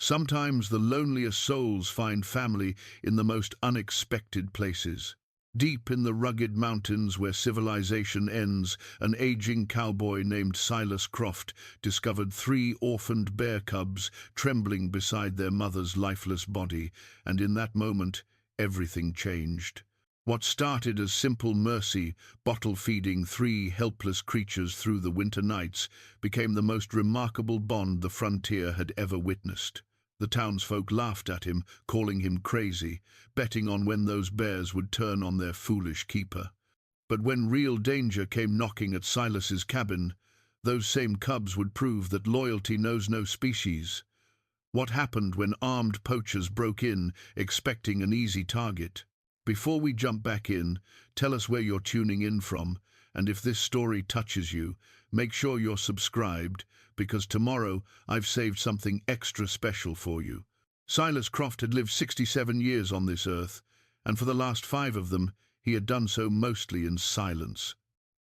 Sometimes the loneliest souls find family in the most unexpected places. Deep in the rugged mountains where civilization ends, an aging cowboy named Silas Croft discovered 3 orphaned bear cubs trembling beside their mother's lifeless body, and in that moment, everything changed. What started as simple mercy, bottle-feeding 3 helpless creatures through the winter nights, became the most remarkable bond the frontier had ever witnessed. The townsfolk laughed at him, calling him crazy, betting on when those bears would turn on their foolish keeper. But when real danger came knocking at Silas's cabin, those same cubs would prove that loyalty knows no species. What happened when armed poachers broke in, expecting an easy target? Before we jump back in, tell us where you're tuning in from, and if this story touches you, make sure you're subscribed, because tomorrow I've saved something extra special for you. Silas Croft had lived 67 years on this earth, and for the last 5 of them, he had done so mostly in silence.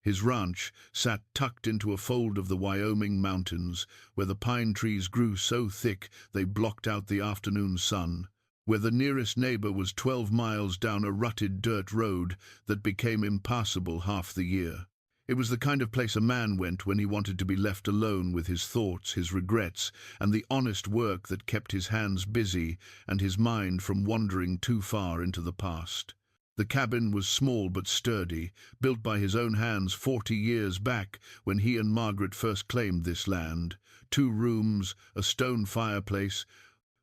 His ranch sat tucked into a fold of the Wyoming mountains, where the pine trees grew so thick they blocked out the afternoon sun, where the nearest neighbor was 12 miles down a rutted dirt road that became impassable half the year. It was the kind of place a man went when he wanted to be left alone with his thoughts, his regrets, and the honest work that kept his hands busy and his mind from wandering too far into the past. The cabin was small but sturdy, built by his own hands 40 years back when he and Margaret first claimed this land. 2 rooms, a stone fireplace,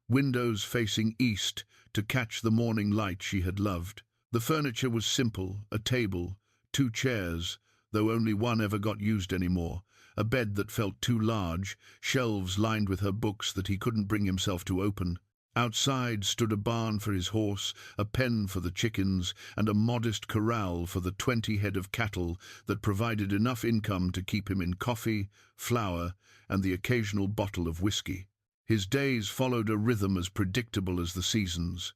windows facing east to catch the morning light she had loved. The furniture was simple, a table, 2 chairs, though only one ever got used anymore, a bed that felt too large, shelves lined with her books that he couldn't bring himself to open. Outside stood a barn for his horse, a pen for the chickens, and a modest corral for the 20 head of cattle that provided enough income to keep him in coffee, flour, and the occasional bottle of whiskey. His days followed a rhythm as predictable as the seasons.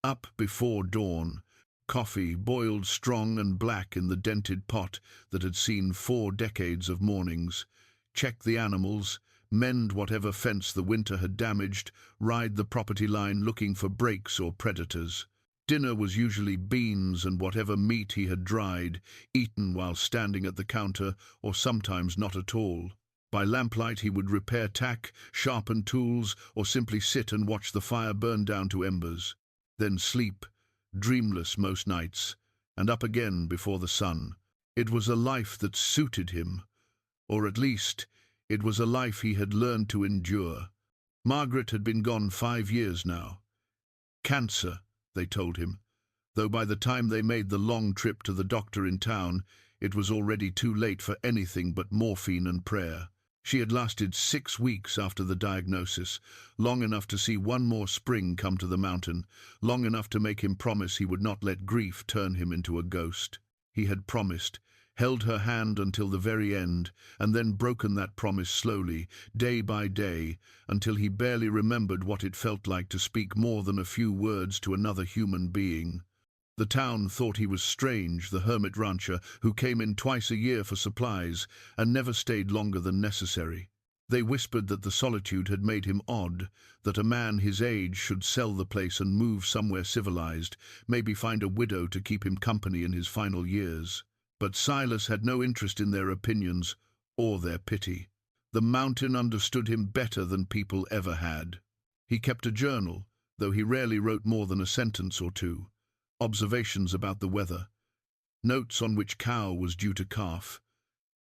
Up before dawn, coffee boiled strong and black in the dented pot that had seen 4 decades of mornings. Check the animals, mend whatever fence the winter had damaged, ride the property line looking for breaks or predators. Dinner was usually beans and whatever meat he had dried, eaten while standing at the counter, or sometimes not at all. By lamplight he would repair tack, sharpen tools, or simply sit and watch the fire burn down to embers. Then sleep, dreamless most nights, and up again before the sun. It was a life that suited him, or at least it was a life he had learned to endure. Margaret had been gone 5 years now. Cancer, they told him, though by the time they made the long trip to the doctor in town, it was already too late for anything but morphine and prayer. She had lasted 6 weeks after the diagnosis, long enough to see one more spring come to the mountain, long enough to make him promise he would not let grief turn him into a ghost. He had promised, held her hand until the very end, and then broken that promise slowly, day by day, until he barely remembered what it felt like to speak more than a few words to another human being. The town thought he was strange, the hermit rancher who came in twice a year for supplies and never stayed longer than necessary. They whispered that the solitude had made him odd, that a man his age should sell the place and move somewhere civilized, maybe find a widow to keep him company in his final years. But Silas had no interest in their opinions or their pity. The mountain understood him better than people ever had. He kept a journal, though he rarely wrote more than a sentence or 2. Observations about the weather, notes on which cow was due to calf.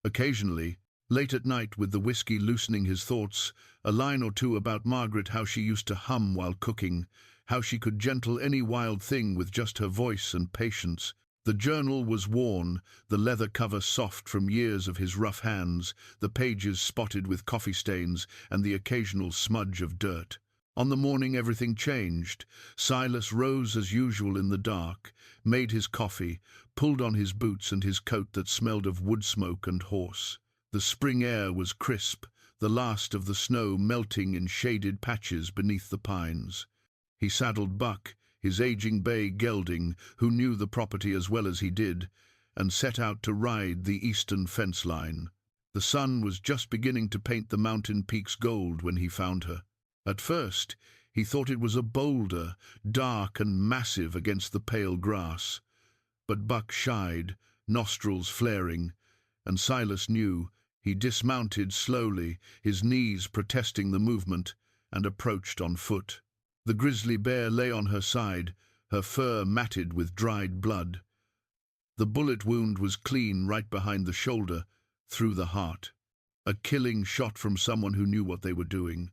Occasionally, late at night with the whiskey loosening his thoughts, a line or 2 about Margaret, how she used to hum while cooking, how she could gentle any wild thing with just her voice and patience. The journal was worn, the leather cover soft from years of his rough hands, the pages spotted with coffee stains and the occasional smudge of dirt. On the morning everything changed. Silas rose as usual in the dark, made his coffee, pulled on his boots and his coat that smelled of wood smoke and horse. The spring air was crisp, the last of the snow melting in shaded patches beneath the pines. He saddled Buck, his aging bay gelding, who knew the property as well as he did, and set out to ride the eastern fence line. The sun was just beginning to paint the mountain peaks gold when he found her. At first, he thought it was a boulder, dark and massive against the pale grass. But Buck shied, nostrils flaring, and Silas knew. He dismounted slowly, his knees protesting the movement, and approached on foot. The grizzly bear lay on her side, her fur matted with dried blood. The bullet wound was clean right behind the shoulder, through the heart. A killing shot from someone who knew what they were doing.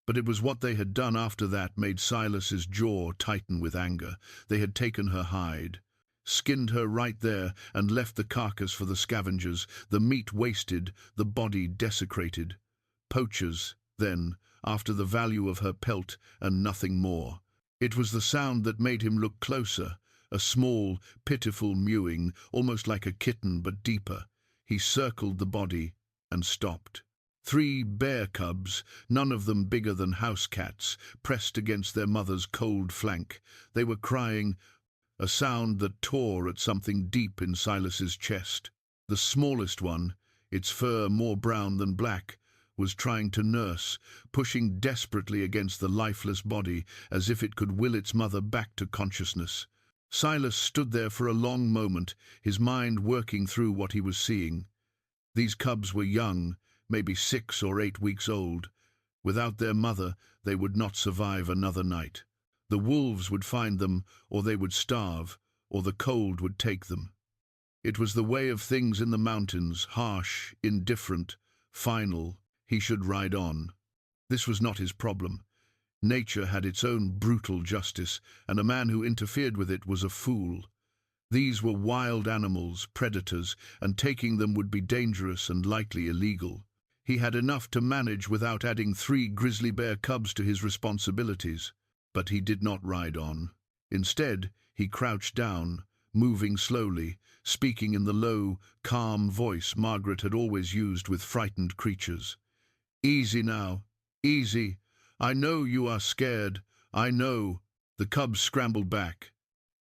But it was what they had done after that made Silas's jaw tighten with anger. They had taken her hide, skinned her right there, and left the carcass for the scavengers, the meat wasted, the body desecrated. Poachers, then, after the value of her pelt and nothing more. It was the sound that made him look closer, a small, pitiful mewing, almost like a kitten but deeper. He circled the body and stopped. 3 bear cubs, none of them bigger than house cats, pressed against their mother's cold flank. They were crying, a sound that tore at something deep in Silas's chest. The smallest one, its fur more brown than black, was trying to nurse, pushing desperately against the lifeless body as if it could will its mother back to consciousness. Silas stood there for a long moment, his mind working through what he was seeing. These cubs were young, maybe 6 or 8 weeks old. Without their mother, they would not survive another night. The wolves would find them, or they would starve, or the cold would take them. It was the way of things in the mountains, harsh, indifferent, final. He should ride on. This was not his problem. Nature had its own brutal justice, and a man who interfered with it was a fool. These were wild animals, predators, and taking them would be dangerous and likely illegal. He had enough to manage without adding 3 grizzly bear cubs to his responsibilities. But he did not ride on. Instead, he crouched down, moving slowly, speaking in the low, calm voice Margaret had always used with frightened creatures. "Easy now, easy. I know you are scared, I know." The cubs scrambled back,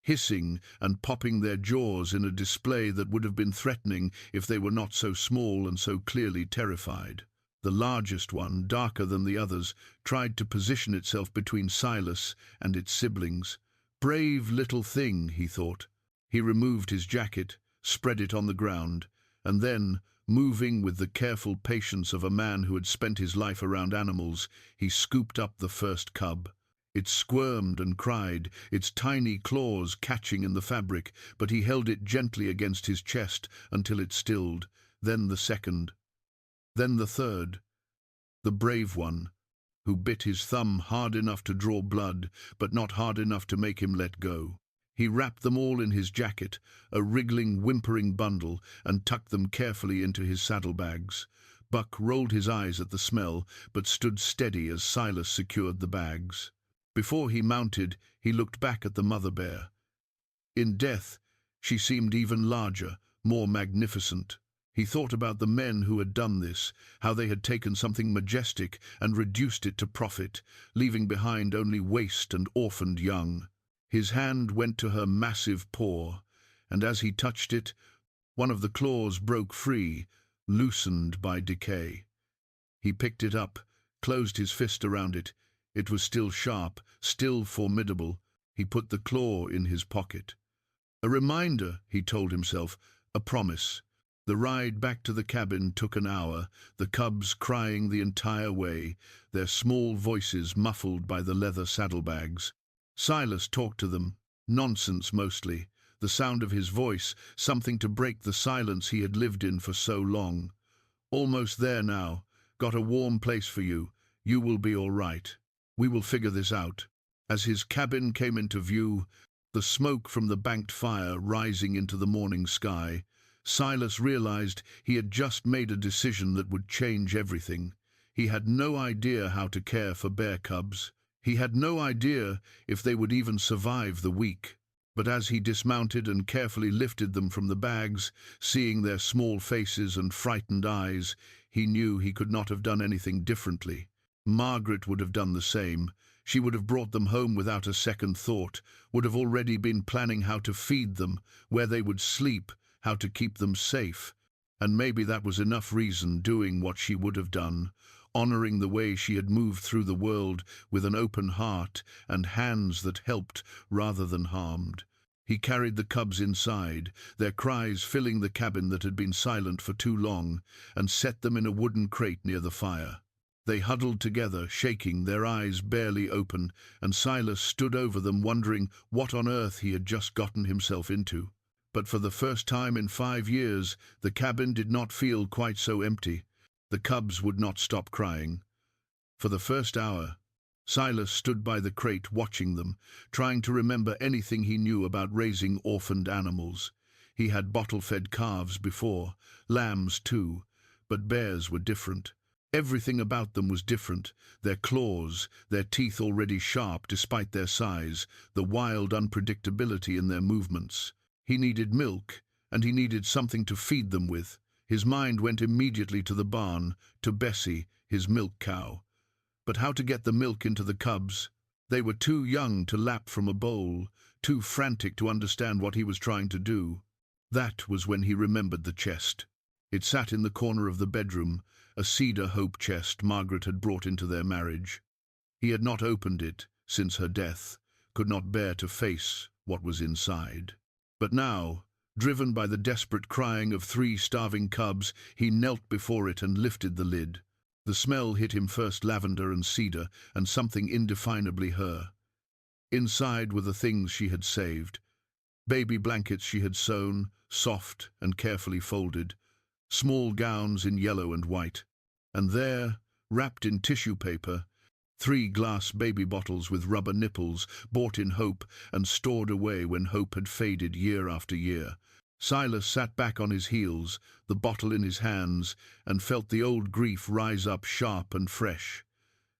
hissing and popping their jaws in a display that would have been threatening if they were not so small and so clearly terrified. The largest one, darker than the others, tried to position itself between Silas and its siblings. Brave little thing, he thought. He removed his jacket, spread it on the ground, and then, moving with the careful patience of a man who had spent his life around animals, he scooped up the first cub. It squirmed and cried, its tiny claws catching in the fabric, but he held it gently against his chest until it stilled. Then the second. Then the third. The brave one, who bit his thumb hard enough to draw blood, but not hard enough to make him let go. He wrapped them all in his jacket, a wriggling, whimpering bundle, and tucked them carefully into his saddlebags. Buck rolled his eyes at the smell, but stood steady as Silas secured the bags. Before he mounted, he looked back at the mother bear. In death, she seemed even larger, more magnificent. He thought about the men who had done this, how they had taken something majestic and reduced it to profit, leaving behind only waste and orphaned young. His hand went to her massive paw, and as he touched it, one of the claws broke free, loosened by decay. He picked it up, closed his fist around it. It was still sharp, still formidable. He put the claw in his pocket. A reminder, he told himself, a promise. The ride back to the cabin took an hour, the cubs crying the entire way, their small voices muffled by the leather saddlebags. Silas talked to them, nonsense mostly, the sound of his voice, something to break the silence he had lived in for so long. "Almost there now. Got a warm place for you. You will be all right. We will figure this out." As his cabin came into view, the smoke from the banked fire rising into the morning sky, Silas realized he had just made a decision that would change everything. He had no idea how to care for bear cubs. He had no idea if they would even survive the week. But as he dismounted and carefully lifted them from the bags, seeing their small faces and frightened eyes, he knew he could not have done anything differently. Margaret would have done the same. She would have brought them home without a second thought, would have already been planning how to feed them, where they would sleep, how to keep them safe. And maybe that was enough reason doing what she would have done. honoring the way she had moved through the world with an open heart and hands that helped rather than harmed. He carried the cubs inside, their cries filling the cabin that had been silent for too long, and set them in a wooden crate near the fire. They huddled together, shaking, their eyes barely open, and Silas stood over them wondering what on earth he had just gotten himself into. But for the first time in 5 years, the cabin did not feel quite so empty. The cubs would not stop crying. For the first hour, Silas stood by the crate watching them, trying to remember anything he knew about raising orphaned animals. He had bottle-fed calves before, lambs too, but bears were different. Everything about them was different, their claws, their teeth already sharp despite their size, the wild unpredictability in their movements. He needed milk, and he needed something to feed them with. His mind went immediately to the barn, to Bessie, his milk cow. But how to get the milk into the cubs? They were too young to lap from a bowl, too frantic to understand what he was trying to do. That was when he remembered the chest. It sat in the corner of the bedroom, a cedar hope chest Margaret had brought into their marriage. He had not opened it since her death, could not bear to face what was inside. But now, driven by the desperate crying of 3 starving cubs, he knelt before it and lifted the lid. The smell hit him first lavender and cedar, and something indefinably her. Inside were the things she had saved. Baby blankets she had sewn, soft and carefully folded, small gowns in yellow and white. And there, wrapped in tissue paper, 3 glass baby bottles with rubber nipples, bought in hope and stored away when hope had faded year after year. Silas sat back on his heels, the bottle in his hands, and felt the old grief rise up sharp and fresh.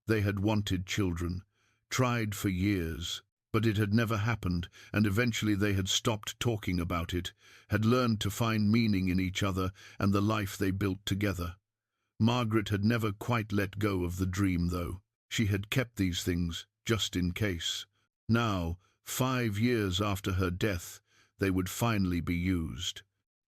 They had wanted children, tried for years, but it had never happened, and eventually they had stopped talking about it, had learned to find meaning in each other and the life they built together. Margaret had never quite let go of the dream, though. She had kept these things, just in case. Now, 5 years after her death, they would finally be used.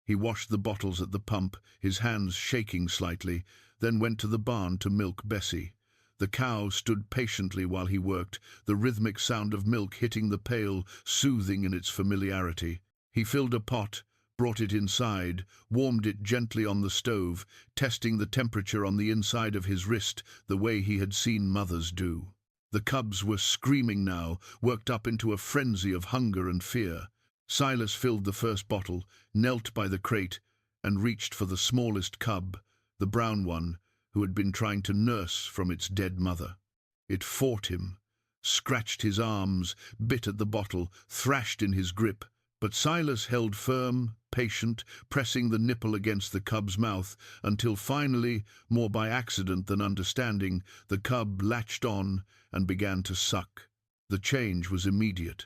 He washed the bottles at the pump, his hands shaking slightly, then went to the barn to milk Bessie. The cow stood patiently while he worked, the rhythmic sound of milk hitting the pail, soothing in its familiarity. He filled a pot, brought it inside, warmed it gently on the stove, testing the temperature on the inside of his wrist the way he had seen mothers do. The cubs were screaming now, worked up into a frenzy of hunger and fear. Silas filled the first bottle, knelt by the crate, and reached for the smallest cub, the brown one, who had been trying to nurse from its dead mother. It fought him, scratched his arms, bit at the bottle, thrashed in his grip. But Silas held firm, patient, pressing the nipple against the cub's mouth, until finally, more by accident than understanding, the cub latched on and began to suck. The change was immediate.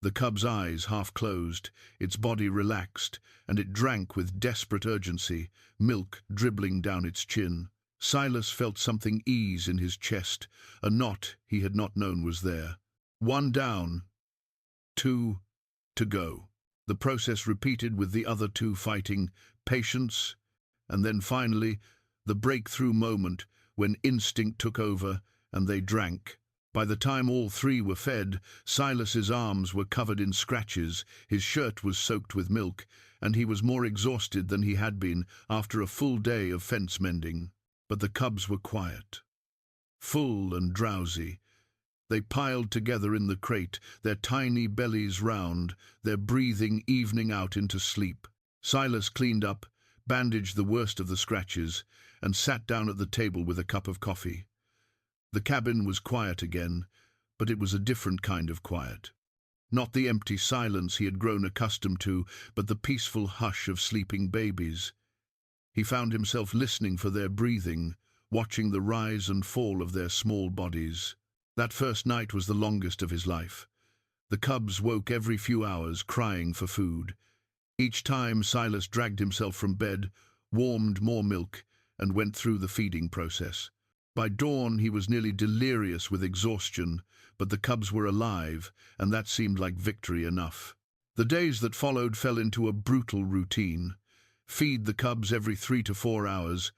The cub's eyes half closed, its body relaxed, and it drank with desperate urgency, milk dribbling down its chin. Silas felt something ease in his chest, a knot he had not known was there. 1 down, 2 to go. The process repeated with the other 2 fighting, patience, and then finally the breakthrough moment when instinct took over and they drank. By the time all 3 were fed, Silas's arms were covered in scratches, his shirt was soaked with milk, and he was more exhausted than he had been after a full day of fence mending. But the cubs were quiet, full and drowsy. They piled together in the crate, their tiny bellies round, their breathing evening out into sleep. Silas cleaned up, bandaged the worst of the scratches, and sat down at the table with a cup of coffee. The cabin was quiet again, but it was a different kind of quiet. Not the empty silence he had grown accustomed to, but the peaceful hush of sleeping babies. He found himself listening for their breathing, watching the rise and fall of their small bodies. That first night was the longest of his life. The cubs woke every few hours, crying for food. Each time Silas dragged himself from bed, warmed more milk, and went through the feeding process. By dawn he was nearly delirious with exhaustion, but the cubs were alive, and that seemed like victory enough. The days that followed fell into a brutal routine. Feed the cubs every 3 to 4 hours,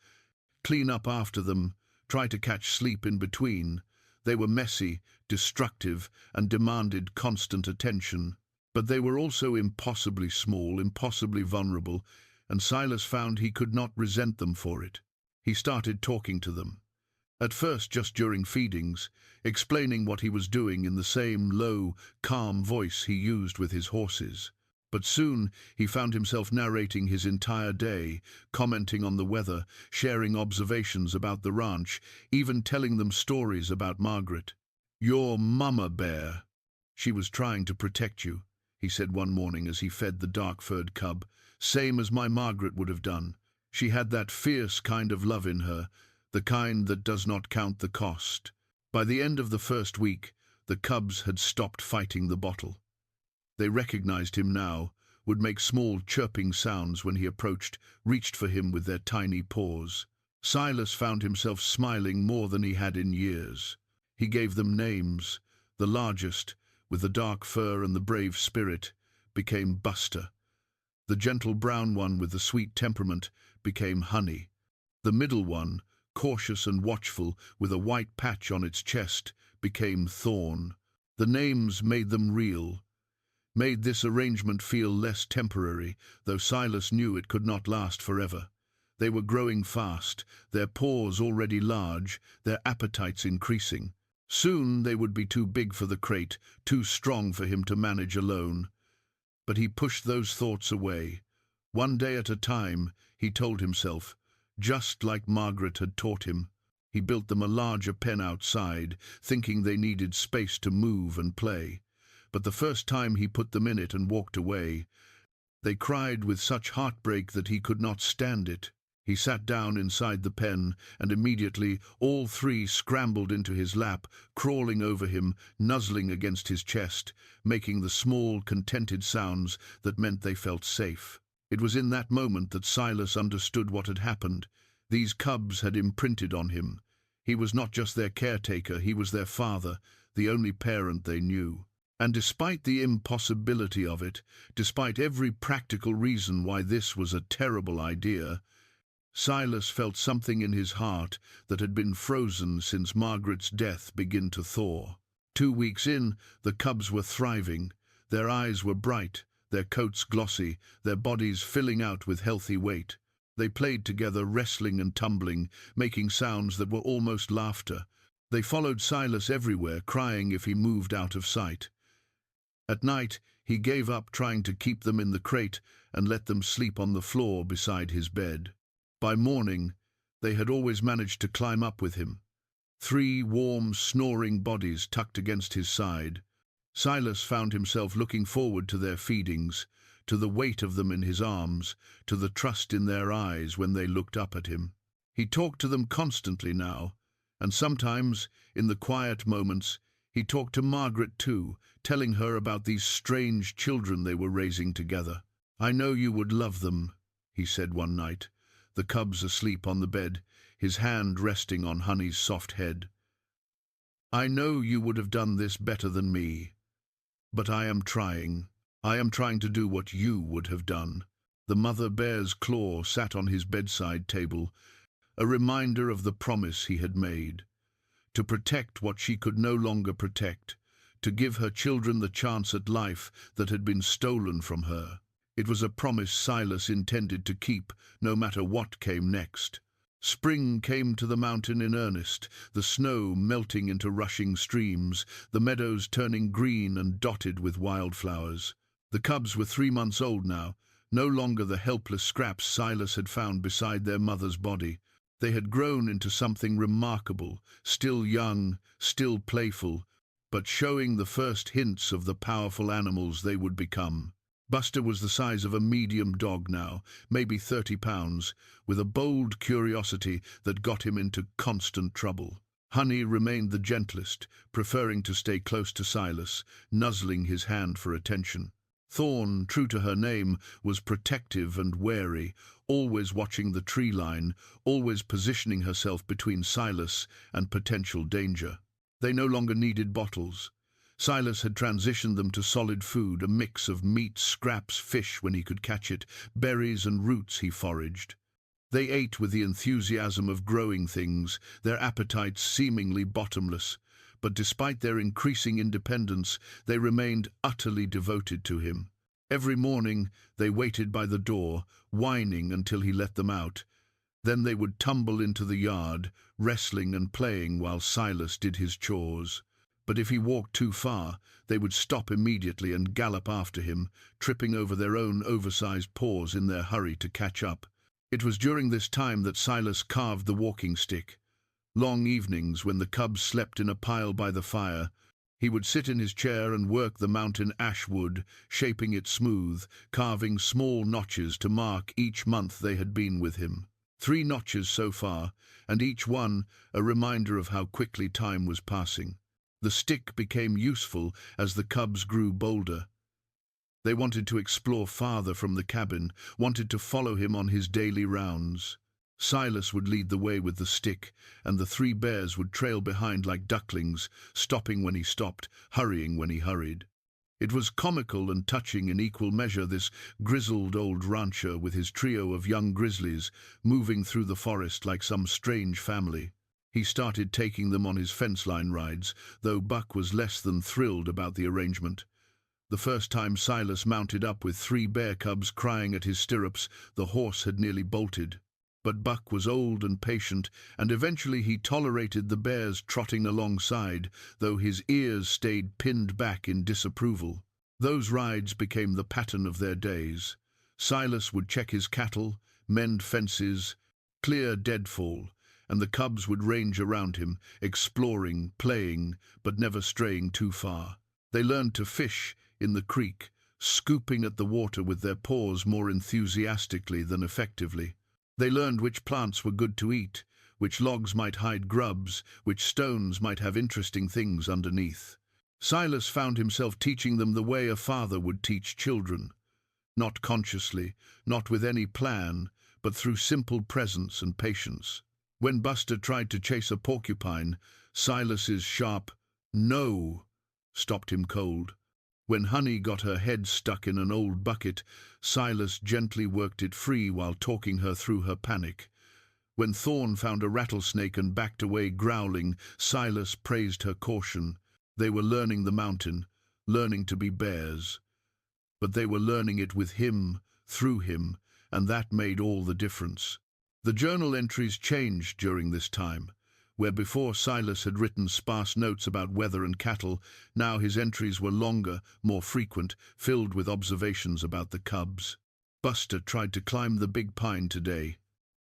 clean up after them, try to catch sleep in between. They were messy, destructive, and demanded constant attention. But they were also impossibly small, impossibly vulnerable, and Silas found he could not resent them for it. He started talking to them. At first just during feedings, explaining what he was doing in the same low, calm voice he used with his horses. But soon he found himself narrating his entire day, commenting on the weather, sharing observations about the ranch, even telling them stories about Margaret. "Your mama bear. She was trying to protect you," he said one morning as he fed the dark-furred cub, "same as my Margaret would have done. She had that fierce kind of love in her, the kind that does not count the cost." By the end of the first week, the cubs had stopped fighting the bottle. They recognized him now, would make small chirping sounds when he approached, reached for him with their tiny paws. Silas found himself smiling more than he had in years. He gave them names. The largest, with the dark fur and the brave spirit, became Buster. The gentle brown one with the sweet temperament became Honey. The middle one, cautious and watchful, with a white patch on its chest, became Thorn. The names made them real, made this arrangement feel less temporary, though Silas knew it could not last forever. They were growing fast, their paws already large, their appetites increasing. Soon they would be too big for the crate, too strong for him to manage alone. But he pushed those thoughts away. One day at a time, he told himself, just like Margaret had taught him. He built them a larger pen outside, thinking they needed space to move and play. But the first time he put them in it and walked away, they cried with such heartbreak that he could not stand it. He sat down inside the pen, and immediately all three scrambled into his lap, crawling over him, nuzzling against his chest, making the small, contented sounds that meant they felt safe. It was in that moment that Silas understood what had happened. These cubs had imprinted on him. He was not just their caretaker, he was their father, the only parent they knew. And despite the impossibility of it, despite every practical reason why this was a terrible idea, Silas felt something in his heart that had been frozen since Margaret's death began to thaw. 2 weeks in, the cubs were thriving. Their eyes were bright, their coats glossy, their bodies filling out with healthy weight. They played together, wrestling and tumbling, making sounds that were almost laughter. They followed Silas everywhere, crying if he moved out of sight. At night, he gave up trying to keep them in the crate and let them sleep on the floor beside his bed. By morning, they had always managed to climb up with him. 3 warm, snoring bodies tucked against his side. Silas found himself looking forward to their feedings, to the weight of them in his arms, to the trust in their eyes when they looked up at him. He talked to them constantly now, and sometimes, in the quiet moments, he talked to Margaret too, telling her about these strange children they were raising together. "I know you would love them," he said one night, the cubs asleep on the bed, his hand resting on Honey's soft head. "I know you would have done this better than me. But I am trying. I am trying to do what you would have done." The mother bear's claw sat on his bedside table, a reminder of the promise he had made. To protect what she could no longer protect, to give her children the chance at life that had been stolen from her. It was a promise Silas intended to keep, no matter what came next. Spring came to the mountain in earnest, the snow melting into rushing streams, the meadows turning green and dotted with wildflowers. The cubs were 3 months old now, no longer the helpless scraps Silas had found beside their mother's body. They had grown into something remarkable, still young, still playful, but showing the first hints of the powerful animals they would become. Buster was the size of a medium dog now, maybe 30 pounds, with a bold curiosity that got him into constant trouble. Honey remained the gentlest, preferring to stay close to Silas, nuzzling his hand for attention. Thorn, true to her name, was protective and wary, always watching the tree line, always positioning herself between Silas and potential danger. They no longer needed bottles. Silas had transitioned them to solid food, a mix of meat, scraps, fish when he could catch it, berries and roots he foraged. They ate with the enthusiasm of growing things, their appetites seemingly bottomless, but despite their increasing independence, they remained utterly devoted to him. Every morning they waited by the door, whining until he let them out. Then they would tumble into the yard, wrestling and playing while Silas did his chores. But if he walked too far, they would stop immediately and gallop after him, tripping over their own oversized paws in their hurry to catch up. It was during this time that Silas carved the walking stick. Long evenings, when the cubs slept in a pile by the fire, he would sit in his chair and work the mountain ash wood, shaping it smooth, carving small notches to mark each month they had been with him. 3 notches so far, and each one a reminder of how quickly time was passing. The stick became useful as the cubs grew bolder. They wanted to explore farther from the cabin, wanted to follow him on his daily rounds. Silas would lead the way with the stick, and the 3 bears would trail behind like ducklings, stopping when he stopped, hurrying when he hurried. It was comical and touching in equal measure, this grizzled old rancher with his trio of young grizzlies, moving through the forest like some strange family. He started taking them on his fence-line rides, though Buck was less than thrilled about the arrangement. The first time Silas mounted up with 3 bear cubs crying at his stirrups, the horse had nearly bolted. But Buck was old and patient, and eventually he tolerated the bears trotting alongside, though his ears stayed pinned back in disapproval. Those rides became the pattern of their days. Silas would check his cattle, mend fences, clear deadfall, and the cubs would range around him, exploring, playing, but never straying too far. They learned to fish in the creek, scooping at the water with their paws more enthusiastically than effectively. They learned which plants were good to eat, which logs might hide grubs, which stones might have interesting things underneath. Silas found himself teaching them the way a father would teach children. Not consciously, not with any plan, but through simple presence and patience. When Buster tried to chase a porcupine, Silas's sharp "no" stopped him cold. When Honey got her head stuck in an old bucket, Silas gently worked it free while talking her through her panic. When Thorn found a rattlesnake and backed away growling, Silas praised her caution. They were learning the mountain, learning to be bears. But they were learning it with him, through him, and that made all the difference. The journal entries changed during this time. Where before Silas had written sparse notes about weather and cattle, now his entries were longer, more frequent, filled with observations about the cubs. Buster tried to climb the big pine today.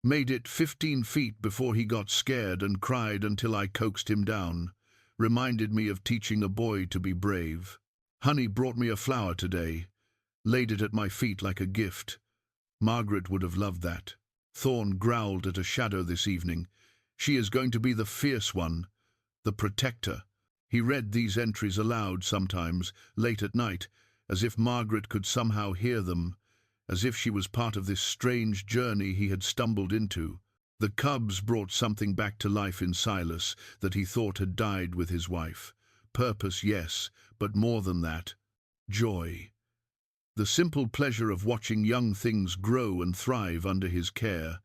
Made it 15 feet before he got scared and cried until I coaxed him down. Reminded me of teaching a boy to be brave. Honey brought me a flower today. Laid it at my feet like a gift. Margaret would have loved that. Thorn growled at a shadow this evening. She is going to be the fierce one, the protector. He read these entries aloud sometimes, late at night, as if Margaret could somehow hear them, as if she was part of this strange journey he had stumbled into. The cubs brought something back to life in Silas that he thought had died with his wife. Purpose, yes, but more than that, joy. The simple pleasure of watching young things grow and thrive under his care.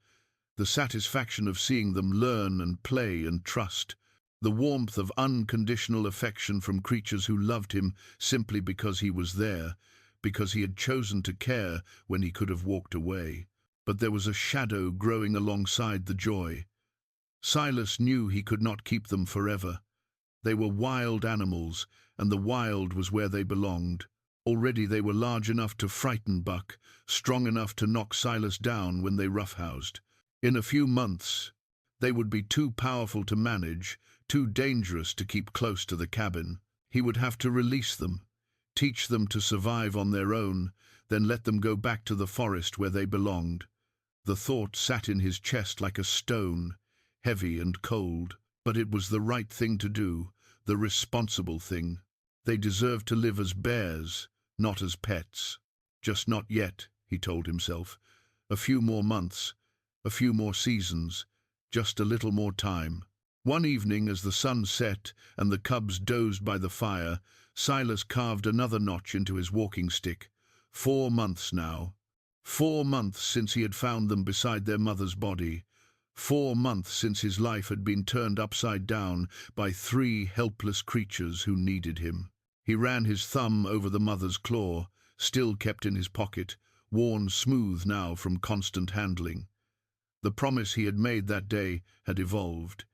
The satisfaction of seeing them learn and play and trust, the warmth of unconditional affection from creatures who loved him simply because he was there, because he had chosen to care when he could have walked away. But there was a shadow growing alongside the joy. Silas knew he could not keep them forever. They were wild animals, and the wild was where they belonged. Already they were large enough to frighten Buck, strong enough to knock Silas down when they roughhoused. In a few months, they would be too powerful to manage, too dangerous to keep close to the cabin. He would have to release them, teach them to survive on their own, then let them go back to the forest where they belonged. The thought sat in his chest like a stone, heavy and cold, but it was the right thing to do, the responsible thing. They deserved to live as bears, not as pets. Just not yet, he told himself. A few more months. A few more seasons, just a little more time. One evening, as the sun set and the cubs dozed by the fire, Silas carved another notch into his walking stick. 4 months now. 4 months since he had found them beside their mother's body. 4 months since his life had been turned upside down by 3 helpless creatures who needed him. He ran his thumb over the mother's claw, still kept in his pocket, worn smooth now from constant handling. The promise he had made that day had evolved.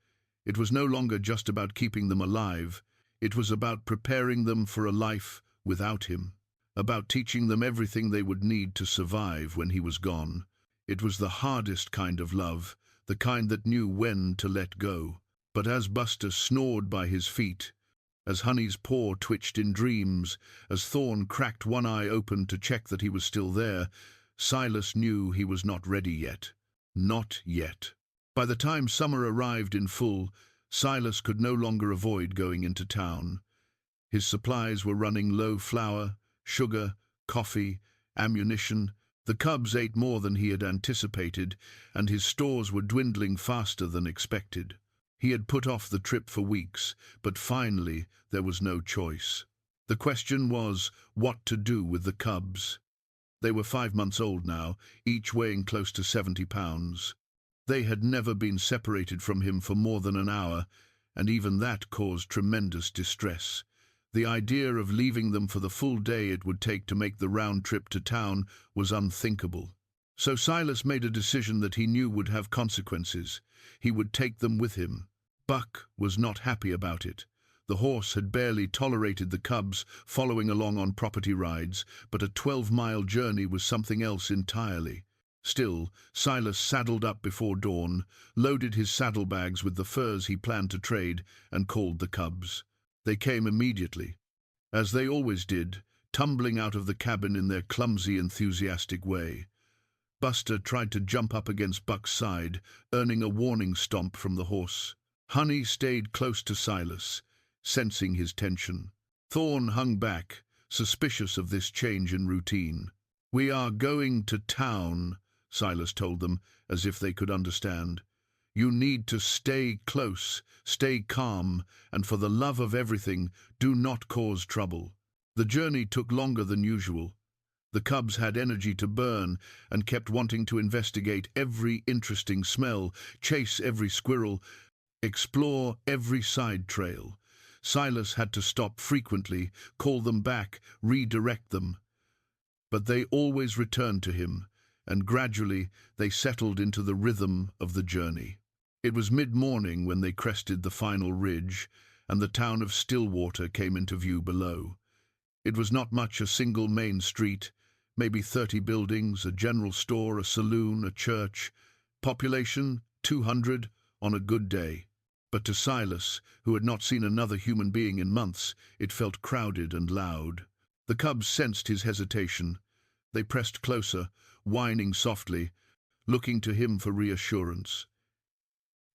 It was no longer just about keeping them alive. It was about preparing them for a life without him, about teaching them everything they would need to survive when he was gone. It was the hardest kind of love, the kind that knew when to let go. But as Buster snored by his feet, as Honey's paw twitched in dreams, as Thorn cracked one eye open to check that he was still there, Silas knew he was not ready yet. Not yet. By the time summer arrived in full, Silas could no longer avoid going into town. His supplies were running low: flour, sugar, coffee, ammunition. The cubs ate more than he had anticipated, and his stores were dwindling faster than expected. He had put off the trip for weeks, but finally there was no choice. The question was what to do with the cubs. They were 5 months old now, each weighing close to 70 pounds. They had never been separated from him for more than an hour, and even that caused tremendous distress. The idea of leaving them for the full day it would take to make the round trip to town was unthinkable. So Silas made a decision that he knew would have consequences. He would take them with him. Buck was not happy about it. The horse had barely tolerated the cubs following along on property rides, but a 12-mile journey was something else entirely. Still, Silas saddled up before dawn, loaded his saddlebags with the furs he planned to trade, and called the cubs. They came immediately, as they always did, tumbling out of the cabin in their clumsy, enthusiastic way. Buster tried to jump up against Buck's side, earning a warning stomp from the horse. Honey stayed close to Silas, sensing his tension. Thorn hung back, suspicious of this change in routine. "We are going to town," Silas told them, as if they could understand. "You need to stay close, stay calm, and for the love of everything, do not cause trouble." The journey took longer than usual. The cubs had energy to burn and kept wanting to investigate every interesting smell, chase every squirrel, explore every side trail. Silas had to stop frequently, call them back, redirect them. But they always returned to him, and gradually they settled into the rhythm of the journey. It was mid-morning when they crested the final ridge, and the town of Stillwater came into view below. It was not much: a single main street, maybe 30 buildings, a general store, a saloon, a church. Population 200 on a good day. But to Silas, who had not seen another human being in months, it felt crowded and loud. The cubs sensed his hesitation. They pressed closer, whining softly, looking to him for reassurance.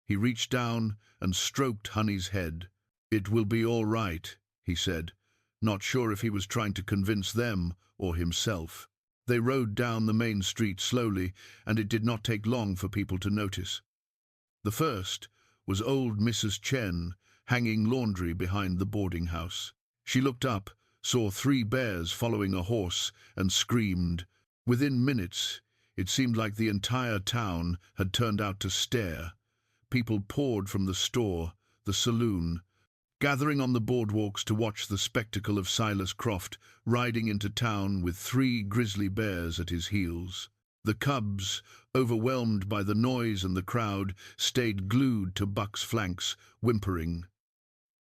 He reached down and stroked Honey's head. "It will be all right," he said, not sure if he was trying to convince them or himself. They rode down the main street slowly, and it did not take long for people to notice. The first was old Mrs. Chen, hanging laundry behind the boarding house. She looked up, saw 3 bears following a horse, and screamed. Within minutes, it seemed like the entire town had turned out to stare. People poured from the store, the saloon, gathering on the boardwalks to watch the spectacle of Silas Croft riding into town with 3 grizzly bears at his heels. The cubs, overwhelmed by the noise and the crowd, stayed glued to Buck's flanks, whimpering.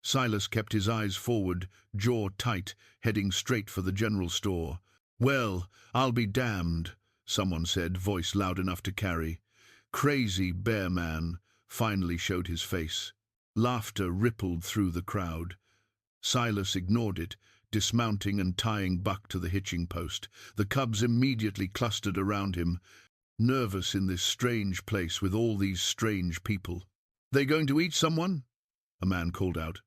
Silas kept his eyes forward, jaw tight, heading straight for the general store. "Well, I'll be damned," someone said, voice loud enough to carry. Crazy Bear Man finally showed his face. Laughter rippled through the crowd. Silas ignored it, dismounting and tying Buck to the hitching post. The cubs immediately clustered around him, nervous in this strange place with all these strange people. "They going to eat someone?" a man called out.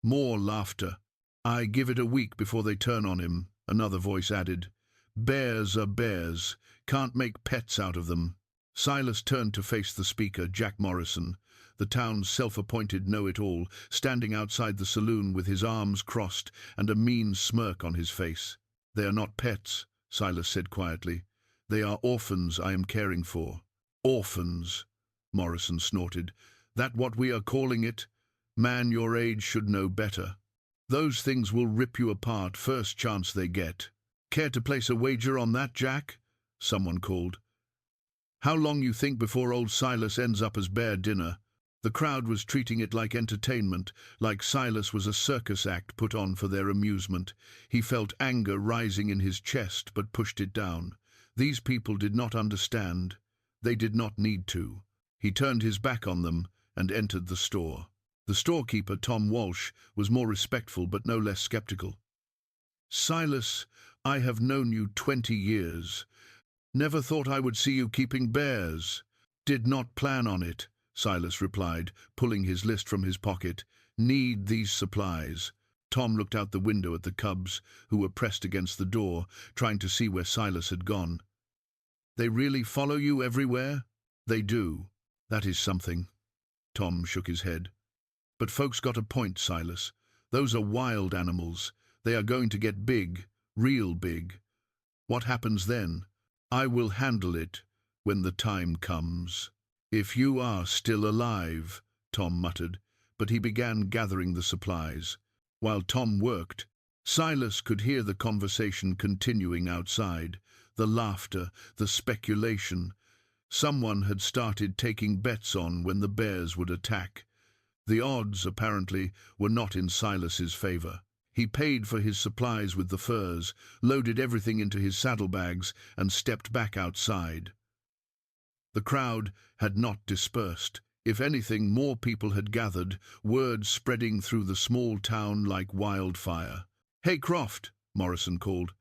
More laughter. "I give it a week before they turn on him," another voice added. "Bears are bears. Can't make pets out of them." Silas turned to face the speaker, Jack Morrison, the town's self-appointed know-it-all, standing outside the saloon with his arms crossed and a mean smirk on his face. "They are not pets," Silas said quietly. They are orphans I am caring for. Orphans, Morrison snorted. That what we are calling it? Man your age should know better. Those things will rip you apart first chance they get. Care to place a wager on that, Jack? Someone called. How long you think before old Silas ends up as bear dinner? The crowd was treating it like entertainment, like Silas was a circus act put on for their amusement. He felt anger rising in his chest, but pushed it down. These people did not understand. They did not need to. He turned his back on them and entered the store. The storekeeper, Tom Walsh, was more respectful but no less skeptical. Silas, I have known you 20 years. Never thought I would see you keeping bears. Did not plan on it, Silas replied, pulling his list from his pocket. Need these supplies. Tom looked out the window at the cubs, who were pressed against the door, trying to see where Silas had gone. They really follow you everywhere? They do. That is something. Tom shook his head. But folks got a point, Silas. Those are wild animals. They are going to get big, real big. What happens then? I will handle it when the time comes. If you are still alive, Tom muttered, but he began gathering the supplies. While Tom worked, Silas could hear the conversation continuing outside, the laughter, the speculation. Someone had started taking bets on when the bears would attack. The odds, apparently, were not in Silas's favor. He paid for his supplies with the furs, loaded everything into his saddlebags, and stepped back outside. The crowd had not dispersed. If anything, more people had gathered, word spreading through the small town like wildfire. "Hey, Croft," Morrison called.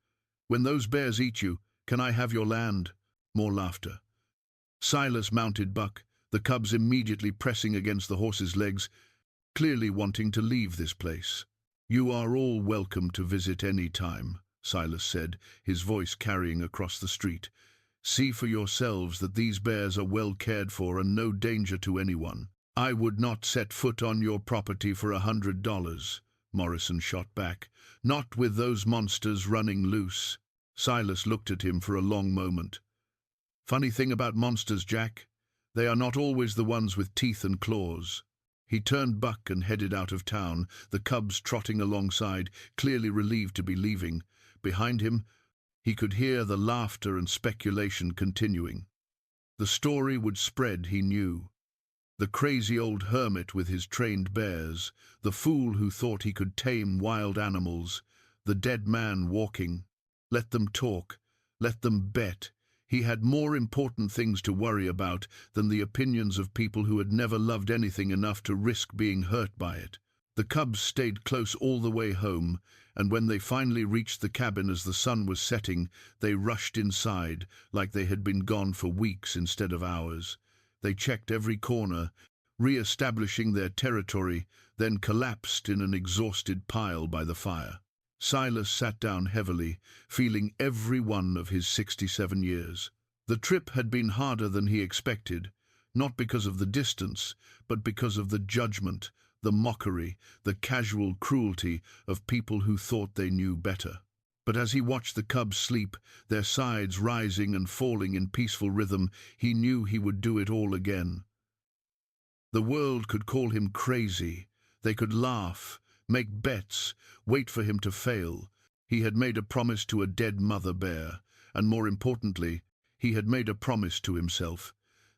"When those bears eat you, can I have your land?" More laughter. Silas mounted Buck, the cubs immediately pressing against the horse's legs, clearly wanting to leave this place. "You are all welcome to visit any time," Silas said, his voice carrying across the street. "See for yourselves that these bears are well cared for and no danger to anyone. I would not set foot on your property for $100, Morrison shot back. "Not with those monsters running loose." Silas looked at him for a long moment. "Funny thing about monsters, Jack. They are not always the ones with teeth and claws." He turned Buck and headed out of town, the cubs trotting alongside, clearly relieved to be leaving. Behind him, he could hear the laughter and speculation continuing. The story would spread, he knew. The crazy old hermit with his trained bears, the fool who thought he could tame wild animals, the dead man walking. Let them talk, let them bet. He had more important things to worry about than the opinions of people who had never loved anything enough to risk being hurt by it. The cubs stayed close all the way home, and when they finally reached the cabin as the sun was setting, they rushed inside like they had been gone for weeks instead of hours. They checked every corner, re-establishing their territory, then collapsed in an exhausted pile by the fire. Silas sat down heavily, feeling every one of his 67 years. The trip had been harder than he expected, not because of the distance, but because of the judgment, the mockery, the casual cruelty of people who thought they knew better. But as he watched the cubs sleep, their sides rising and falling in peaceful rhythm, he knew he would do it all again. The world could call him crazy. They could laugh, make bets, wait for him to fail. He had made a promise to a dead mother bear, and more importantly, he had made a promise to himself.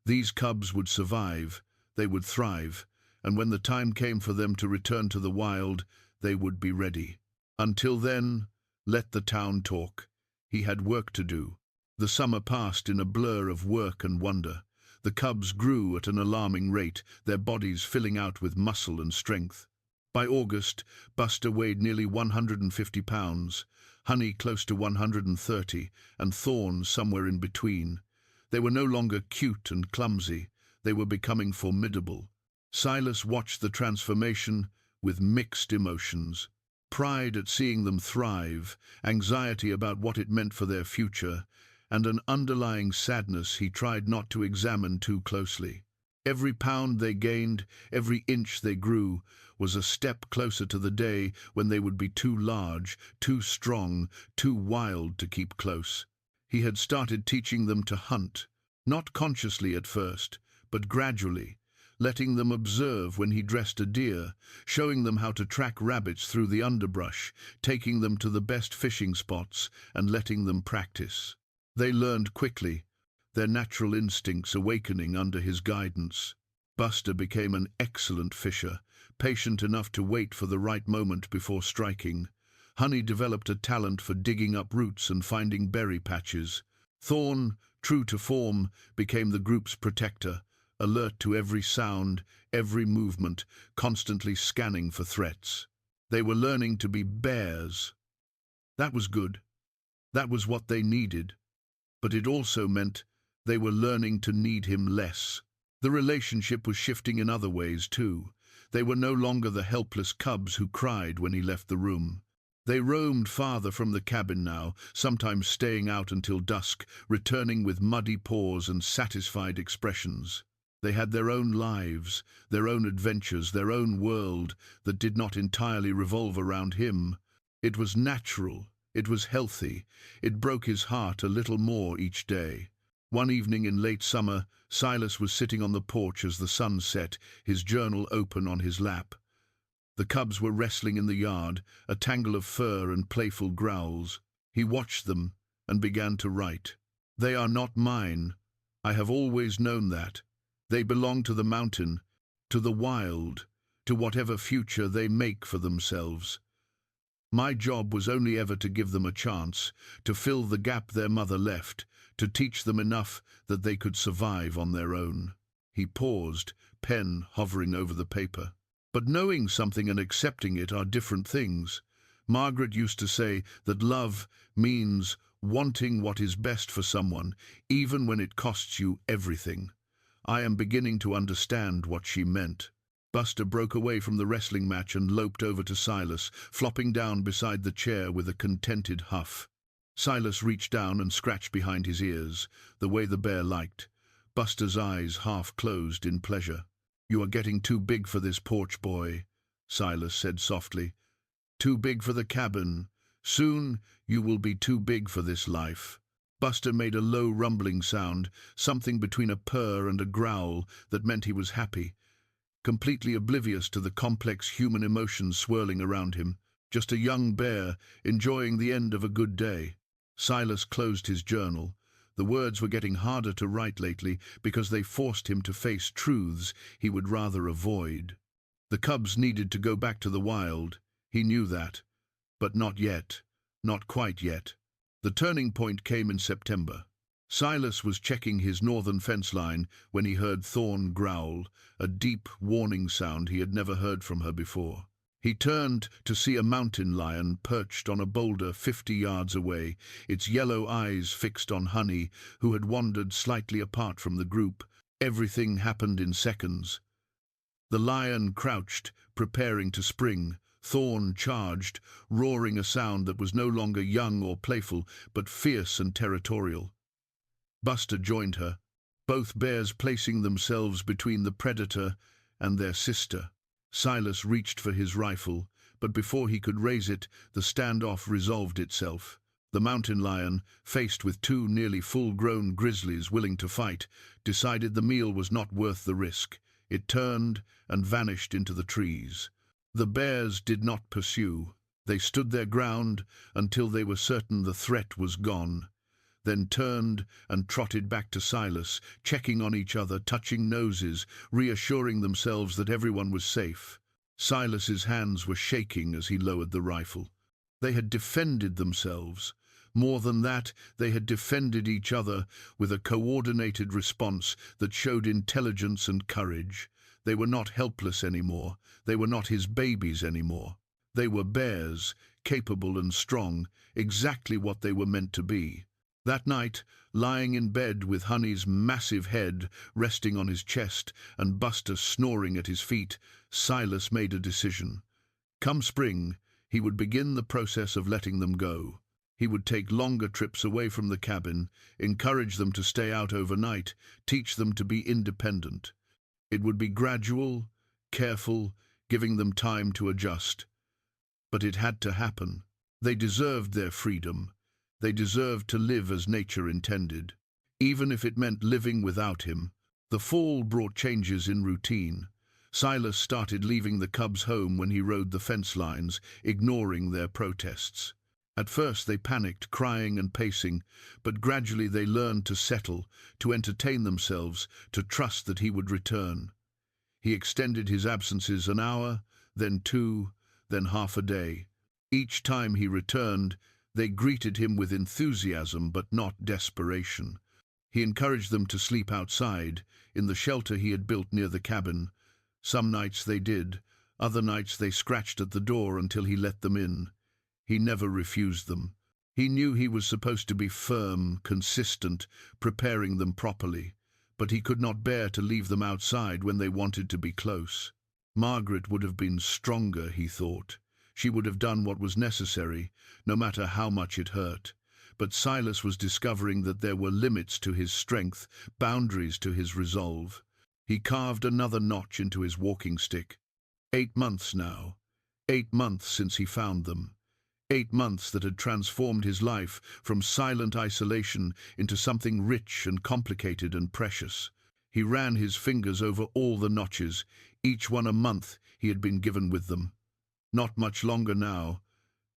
These cubs would survive, they would thrive, and when the time came for them to return to the wild, they would be ready. Until then, let the town talk. He had work to do. The summer passed in a blur of work and wonder. The cubs grew at an alarming rate, their bodies filling out with muscle and strength. By August, Buster weighed nearly 150 pounds, Honey close to 130, and Thorn somewhere in between. They were no longer cute and clumsy. They were becoming formidable. Silas watched the transformation with mixed emotions. Pride at seeing them thrive, anxiety about what it meant for their future, and an underlying sadness he tried not to examine too closely. Every pound they gained, every inch they grew, was a step closer to the day when they would be too large, too strong, too wild to keep close. He had started teaching them to hunt, not consciously at first, but gradually, letting them observe when he dressed a deer, showing them how to track rabbits through the underbrush, taking them to the best fishing spots, and letting them practice. They learned quickly, their natural instincts awakening under his guidance. Buster became an excellent fisher, patient enough to wait for the right moment before striking. Honey developed a talent for digging up roots and finding berry patches. Thorn, true to form, became the group's protector, alert to every sound, every movement, constantly scanning for threats. They were learning to be bears. That was good. That was what they needed. But it also meant they were learning to need him less. The relationship was shifting in other ways, too. They were no longer the helpless cubs who cried when he left the room. They roamed farther from the cabin now, sometimes staying out until dusk, returning with muddy paws and satisfied expressions. They had their own lives, their own adventures, their own world that did not entirely revolve around him. It was natural, it was healthy, it broke his heart a little more each day. One evening in late summer, Silas was sitting on the porch as the sun set, his journal open on his lap. The cubs were wrestling in the yard, a tangle of fur and playful growls. He watched them and began to write. "They are not mine. I have always known that. They belong to the mountain, to the wild, to whatever future they make for themselves. My job was only ever to give them a chance, to fill the gap their mother left, to teach them enough that they could survive on their own." He paused, pen hovering over the paper. But knowing something and accepting it are different things. Margaret used to say that love means wanting what is best for someone, even when it costs you everything. I am beginning to understand what she meant. Buster broke away from the wrestling match and loped over to Silas, flopping down beside the chair with a contented huff. Silas reached down and scratched behind his ears, the way the bear liked. Buster's eyes half closed in pleasure. "You are getting too big for this porch, boy," Silas said softly. "Too big for the cabin. Soon you will be too big for this life." Buster made a low rumbling sound, something between a purr and a growl that meant he was happy, completely oblivious to the complex human emotions swirling around him. Just a young bear, enjoying the end of a good day. Silas closed his journal. The words were getting harder to write lately because they forced him to face truths he would rather avoid. The cubs needed to go back to the wild. He knew that. But not yet. Not quite yet. The turning point came in September. Silas was checking his northern fence line when he heard Thorn growl, a deep warning sound he had never heard from her before. He turned to see a mountain lion perched on a boulder 50 yards away, its yellow eyes fixed on Honey, who had wandered slightly apart from the group. Everything happened in seconds. The lion crouched, preparing to spring. Thorn charged, roaring a sound that was no longer young or playful, but fierce and territorial. Buster joined her, both bears placing themselves between the predator and their sister. Silas reached for his rifle, but before he could raise it, the standoff resolved itself. The mountain lion, faced with two nearly full-grown grizzlies willing to fight, decided the meal was not worth the risk. It turned and vanished into the trees. The bears did not pursue. They stood their ground until they were certain the threat was gone, then turned and trotted back to Silas, checking on each other, touching noses, reassuring themselves that everyone was safe. Silas's hands were shaking as he lowered the rifle. They had defended themselves. More than that, they had defended each other with a coordinated response that showed intelligence and courage. They were not helpless anymore. They were not his babies anymore. They were bears, capable and strong, exactly what they were meant to be. That night, lying in bed with Honey's massive head resting on his chest and Buster snoring at his feet, Silas made a decision. Come spring, he would begin the process of letting them go. He would take longer trips away from the cabin, encourage them to stay out overnight, teach them to be independent. It would be gradual, careful, giving them time to adjust. But it had to happen. They deserved their freedom. They deserved to live as nature intended, even if it meant living without him. The fall brought changes in routine. Silas started leaving the cubs home when he rode the fence lines, ignoring their protests. At first they panicked, crying and pacing, but gradually they learned to settle, to entertain themselves, to trust that he would return. He extended his absences an hour, then 2, then half a day. Each time he returned, they greeted him with enthusiasm but not desperation. He encouraged them to sleep outside, in the shelter he had built near the cabin. Some nights they did, other nights they scratched at the door until he let them in. He never refused them. He knew he was supposed to be firm, consistent, preparing them properly, but he could not bear to leave them outside when they wanted to be close. Margaret would have been stronger, he thought. She would have done what was necessary, no matter how much it hurt. But Silas was discovering that there were limits to his strength, boundaries to his resolve. He carved another notch into his walking stick. 8 months now. 8 months since he found them. 8 months that had transformed his life from silent isolation into something rich and complicated and precious. He ran his fingers over all the notches, each one a month he had been given with them. Not much longer now.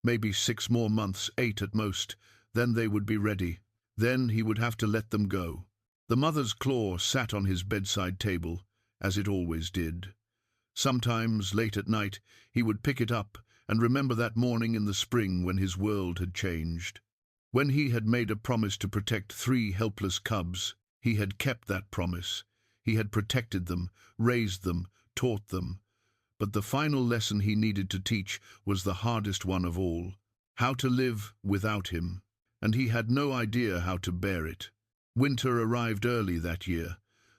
Maybe 6 more months, 8 at most. Then they would be ready. Then he would have to let them go. The mother's claw sat on his bedside table, as it always did. Sometimes, late at night, he would pick it up and remember that morning in the spring when his world had changed. When he had made a promise to protect 3 helpless cubs, he had kept that promise. He had protected them, raised them, taught them. But the final lesson he needed to teach was the hardest one of all: how to live without him. And he had no idea how to bear it. Winter arrived early that year,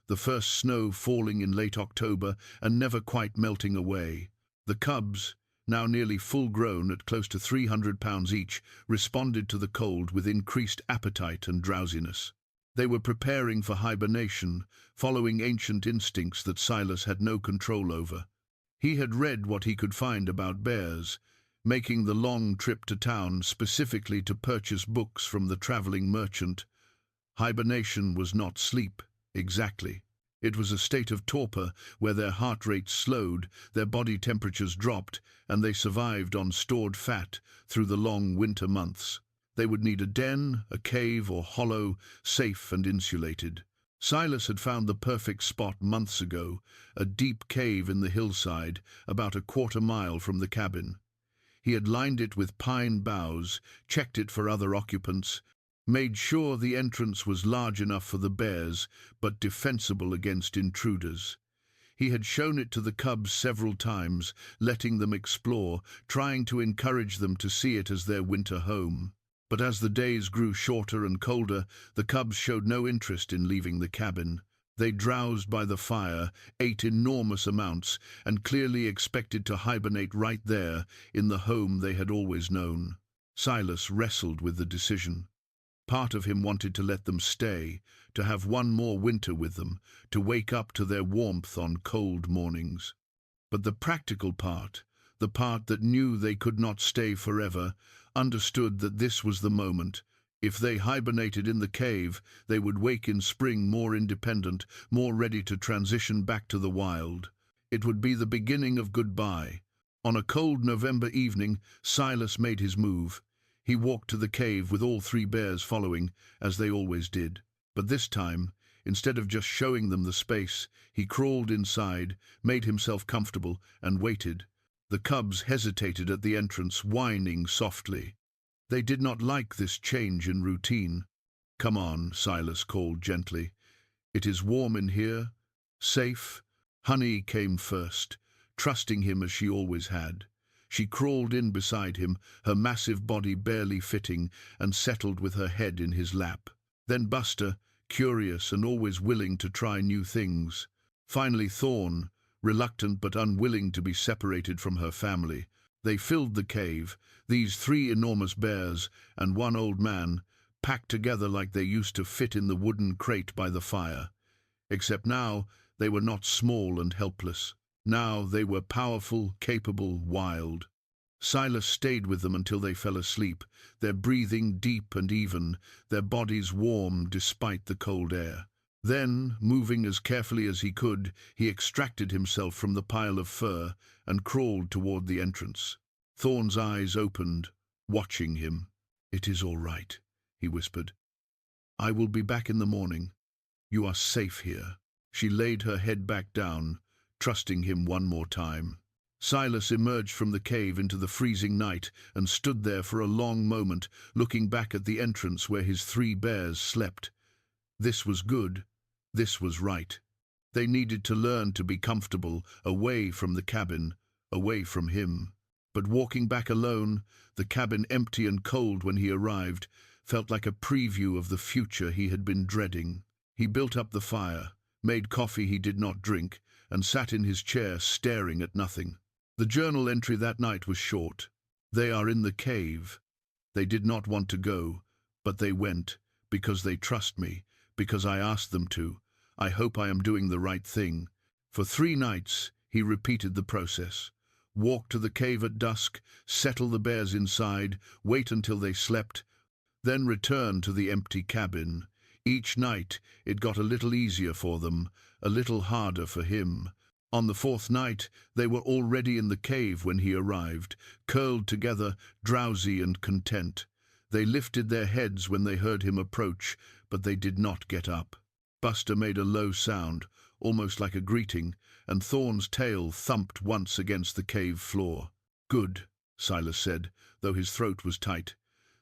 the first snow falling in late October and never quite melting away. The cubs, now nearly full-grown at close to 300 pounds each, responded to the cold with increased appetite and drowsiness. They were preparing for hibernation, following ancient instincts that Silas had no control over. He had read what he could find about bears, making the long trip to town specifically to purchase books from the traveling merchant. Hibernation was not sleep, exactly. It was a state of torpor where their heart rates slowed, their body temperatures dropped, and they survived on stored fat through the long winter months. They would need a den, a cave or hollow, safe and insulated. Silas had found the perfect spot months ago, a deep cave in the hillside, about a quarter-mile from the cabin. He had lined it with pine boughs, checked it for other occupants, made sure the entrance was large enough for the bears, but defensible against intruders. He had shown it to the cubs several times, letting them explore, trying to encourage them to see it as their winter home. But as the days grew shorter and colder, the cubs showed no interest in leaving the cabin. They drowsed by the fire, ate enormous amounts, and clearly expected to hibernate right there, in the home they had always known. Silas wrestled with the decision. Part of him wanted to let them stay, to have one more winter with them, to wake up to their warmth on cold mornings. But the practical part, the part that knew they could not stay forever, understood that this was the moment. If they hibernated in the cave, they would wake in spring more independent, more ready to transition back to the wild. It would be the beginning of goodbye. On a cold November evening, Silas made his move. He walked to the cave with all 3 bears following, as they always did. But this time, instead of just showing them the space, he crawled inside, made himself comfortable, and waited. The cubs hesitated at the entrance, whining softly. They did not like this change in routine. "Come on," Silas called gently. "It is warm in here, safe." Honey came first, trusting him as she always had. She crawled in beside him, her massive body barely fitting, and settled with her head in his lap. Then Buster, curious and always willing to try new things. Finally Thorn, reluctant but unwilling to be separated from her family. They filled the cave, these 3 enormous bears and 1 old man, packed together like they used to fit in the wooden crate by the fire. Except now they were not small and helpless. Now they were powerful, capable, wild. Silas stayed with them until they fell asleep, their breathing deep and even, their bodies warm despite the cold air. Then, moving as carefully as he could, he extracted himself from the pile of fur and crawled toward the entrance. Thorne's eyes opened, watching him. "It is all right," he whispered. "I will be back in the morning. You are safe here." She laid her head back down, trusting him one more time. Silas emerged from the cave into the freezing night and stood there for a long moment, looking back at the entrance where his 3 bears slept. This was good. This was right. They needed to learn to be comfortable, away from the cabin, away from him. But walking back alone, the cabin empty and cold when he arrived, felt like a preview of the future he had been dreading. He built up the fire, made coffee he did not drink, and sat in his chair staring at nothing. The journal entry that night was short. "They are in the cave. They did not want to go, but they went, because they trust me, because I asked them to. I hope I am doing the right thing." For 3 nights, he repeated the process. Walk to the cave at dusk, settle the bears inside, wait until they slept, then return to the empty cabin. Each night, it got a little easier for them, a little harder for him. On the 4th night, they were already in the cave when he arrived, curled together, drowsy and content. They lifted their heads when they heard him approach, but they did not get up. Buster made a low sound, almost like a greeting, and Thorne's tail thumped once against the cave floor. "Good," Silas said, though his throat was tight.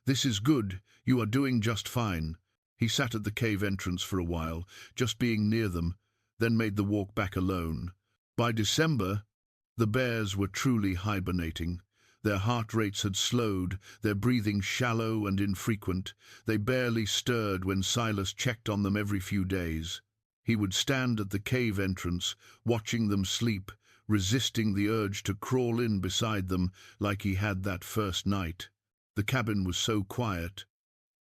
"This is good. You are doing just fine." He sat at the cave entrance for a while, just being near them, then made the walk back alone. By December, the bears were truly hibernating. Their heart rates had slowed, their breathing shallow and infrequent. They barely stirred when Silas checked on them every few days. He would stand at the cave entrance, watching them sleep, resisting the urge to crawl in beside them like he had that first night. The cabin was so quiet,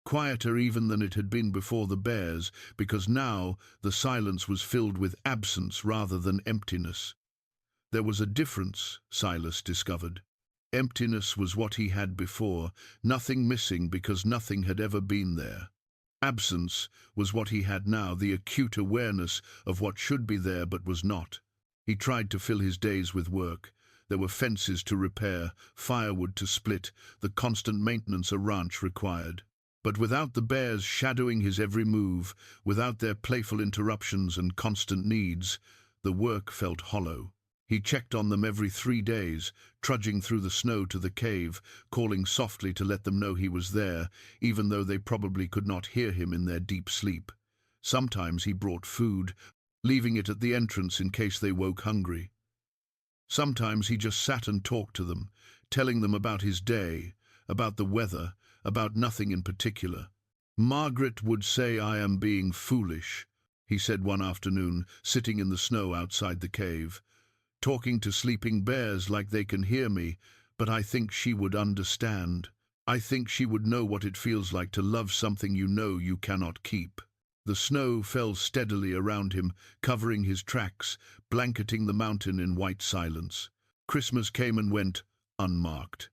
quieter even than it had been before the bears, because now the silence was filled with absence rather than emptiness. There was a difference, Silas discovered. Emptiness was what he had before, nothing missing because nothing had ever been there. Absence was what he had now, the acute awareness of what should be there but was not. He tried to fill his days with work. There were fences to repair, firewood to split, the constant maintenance a ranch required. But without the bears shadowing his every move, without their playful interruptions and constant needs, the work felt hollow. He checked on them every 3 days, trudging through the snow to the cave, calling softly to let them know he was there, even though they probably could not hear him in their deep sleep. Sometimes he brought food, leaving it at the entrance in case they woke hungry. Sometimes he just sat and talked to them, telling them about his day, about the weather, about nothing in particular. "Margaret would say I am being foolish," he said one afternoon, sitting in the snow outside the cave. "Talking to sleeping bears like they can hear me, but I think she would understand. I think she would know what it feels like to love something you know you cannot keep." The snow fell steadily around him, covering his tracks, blanketing the mountain in white silence. Christmas came and went, unmarked.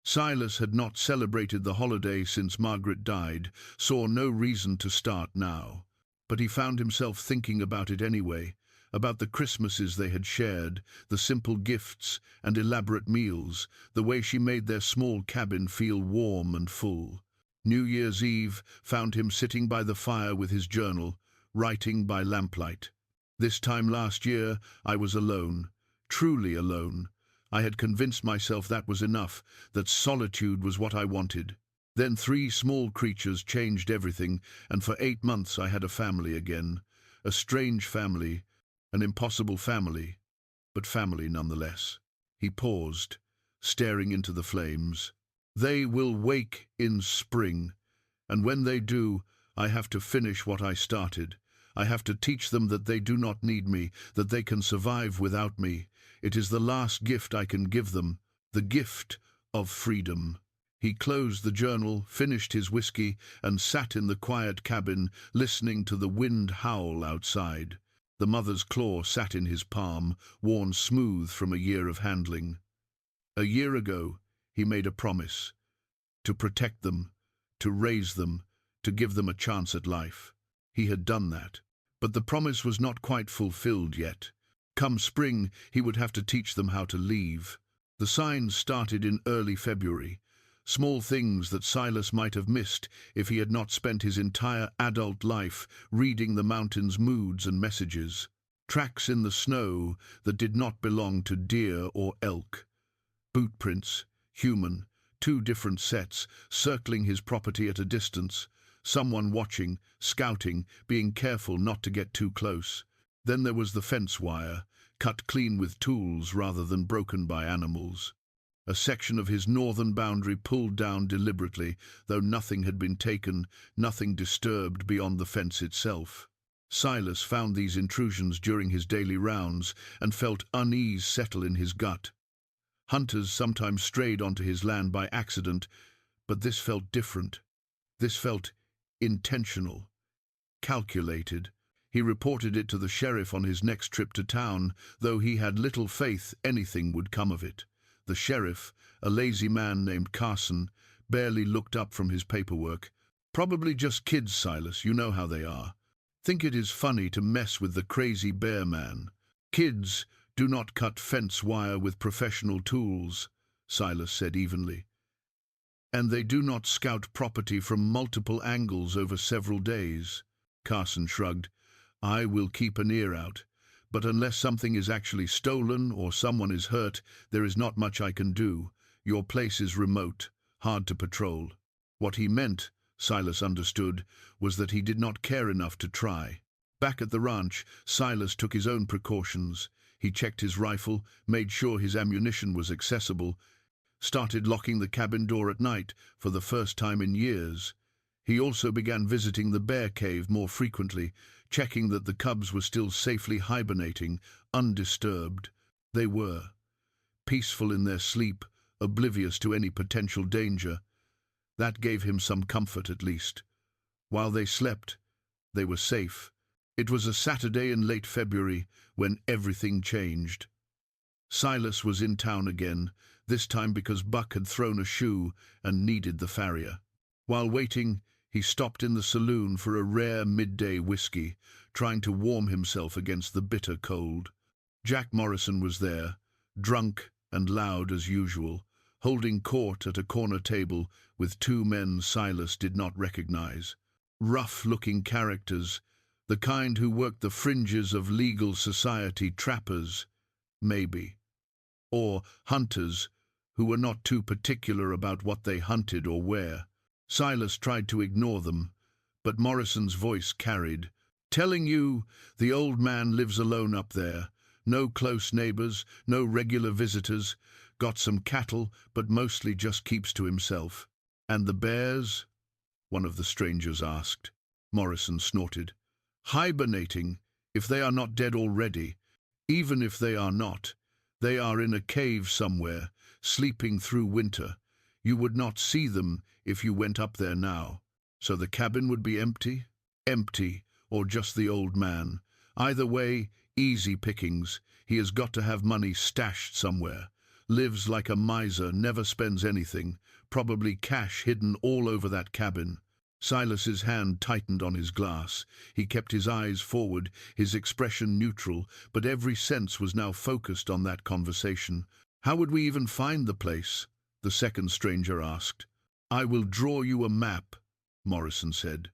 Silas had not celebrated the holiday since Margaret died, saw no reason to start now. But he found himself thinking about it anyway, about the Christmases they had shared, the simple gifts and elaborate meals, the way she made their small cabin feel warm and full. New Year's Eve found him sitting by the fire with his journal, writing by lamplight. "This time last year I was alone, truly alone. I had convinced myself that was enough, that solitude was what I wanted. Then 3 small creatures changed everything, and for 8 months I had a family again. A strange family, an impossible family, but family nonetheless." He paused, staring into the flames. "They will wake in spring, and when they do, I have to finish what I started. I have to teach them that they do not need me, that they can survive without me. It is the last gift I can give them, the gift of freedom." He closed the journal, finished his whiskey, and sat in the quiet cabin, listening to the wind howl outside. The mother's claw sat in his palm, worn smooth from a year of handling. A year ago, He made a promise to protect them, to raise them, to give them a chance at life. He had done that. But the promise was not quite fulfilled yet. Come spring, he would have to teach them how to leave. The signs started in early February, small things that Silas might have missed if he had not spent his entire adult life reading the mountain's moods and messages. Tracks in the snow that did not belong to deer or elk. Boot prints, human, two different sets, circling his property at a distance. Someone watching, scouting, being careful not to get too close. Then there was the fence wire, cut clean with tools rather than broken by animals. A section of his northern boundary pulled down deliberately, though nothing had been taken, nothing disturbed beyond the fence itself. Silas found these intrusions during his daily rounds and felt unease settle in his gut. Hunters sometimes strayed onto his land by accident, but this felt different. This felt intentional, calculated. He reported it to the sheriff on his next trip to town, though he had little faith anything would come of it. The sheriff, a lazy man named Carson, barely looked up from his paperwork. "Probably just kids, Silas, you know how they are. Think it is funny to mess with the crazy bear man. Kids do not cut fence wire with professional tools," Silas said evenly. "And they do not scout property from multiple angles over several days." Carson shrugged. "I will keep an ear out, but unless something is actually stolen or someone is hurt, there is not much I can do. Your place is remote, hard to patrol." What he meant, Silas understood, was that he did not care enough to try. Back at the ranch, Silas took his own precautions. He checked his rifle, made sure his ammunition was accessible, started locking the cabin door at night for the first time in years. He also began visiting the bear cave more frequently, checking that the cubs were still safely hibernating, undisturbed. They were. Peaceful in their sleep, oblivious to any potential danger. That gave him some comfort at least. While they slept, they were safe. It was a Saturday in late February when everything changed. Silas was in town again, this time because Buck had thrown a shoe and needed the farrier. While waiting, he stopped in the saloon for a rare midday whiskey, trying to warm himself against the bitter cold. Jack Morrison was there, drunk and loud as usual, holding court at a corner table with two men Silas did not recognize. Rough-looking characters, the kind who worked the fringes of legal society, trappers, maybe. Or hunters, who were not too particular about what they hunted or where. Silas tried to ignore them, but Morrison's voice carried. "Telling you, the old man lives alone up there. No close neighbors, no regular visitors. Got some cattle, but mostly just keeps to himself." "And the bears?" one of the strangers asked. Morrison snorted. "Hibernating, if they are not dead already. Even if they are not, they are in a cave somewhere, sleeping through winter. You would not see them if you went up there now. So the cabin would be empty? Empty, or just the old man. Either way, easy pickings. He has got to have money stashed somewhere. Lives like a miser, never spends anything. Probably cash hidden all over that cabin." Silas's hand tightened on his glass. He kept his eyes forward, his expression neutral, but every sense was now focused on that conversation. "How would we even find the place?" the second stranger asked. "I will draw you a map," Morrison said,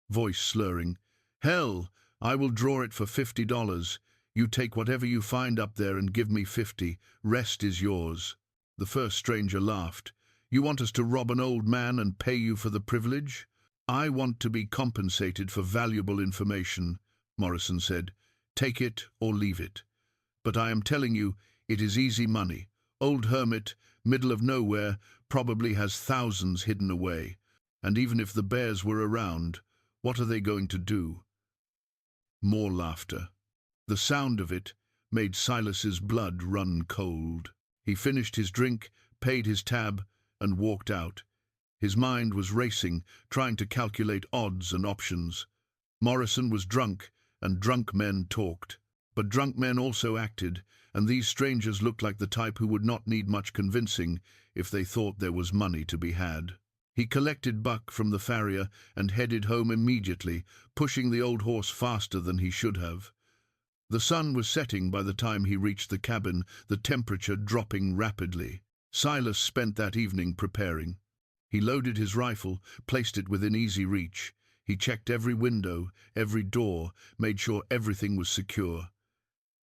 voice slurring. "Hell, I will draw it for $50. You take whatever you find up there and give me 50. Rest is yours." The first stranger laughed. "You want us to rob an old man and pay you for the privilege?" "I want to be compensated for valuable information," Morrison said. "Take it or leave it. But I am telling you, it is easy money. Old hermit, middle of nowhere, probably has thousands hidden away. And even if the bears were around, what are they going to do?" More laughter. The sound of it made Silas's blood run cold. He finished his drink, paid his tab, and walked out. His mind was racing, trying to calculate odds and options. Morrison was drunk, and drunk men talked. But drunk men also acted, and these strangers looked like the type who would not need much convincing if they thought there was money to be had. He collected Buck from the farrier and headed home immediately, pushing the old horse faster than he should have. The sun was setting by the time he reached the cabin, the temperature dropping rapidly. Silas spent that evening preparing. He loaded his rifle, placed it within easy reach. He checked every window, every door, made sure everything was secure.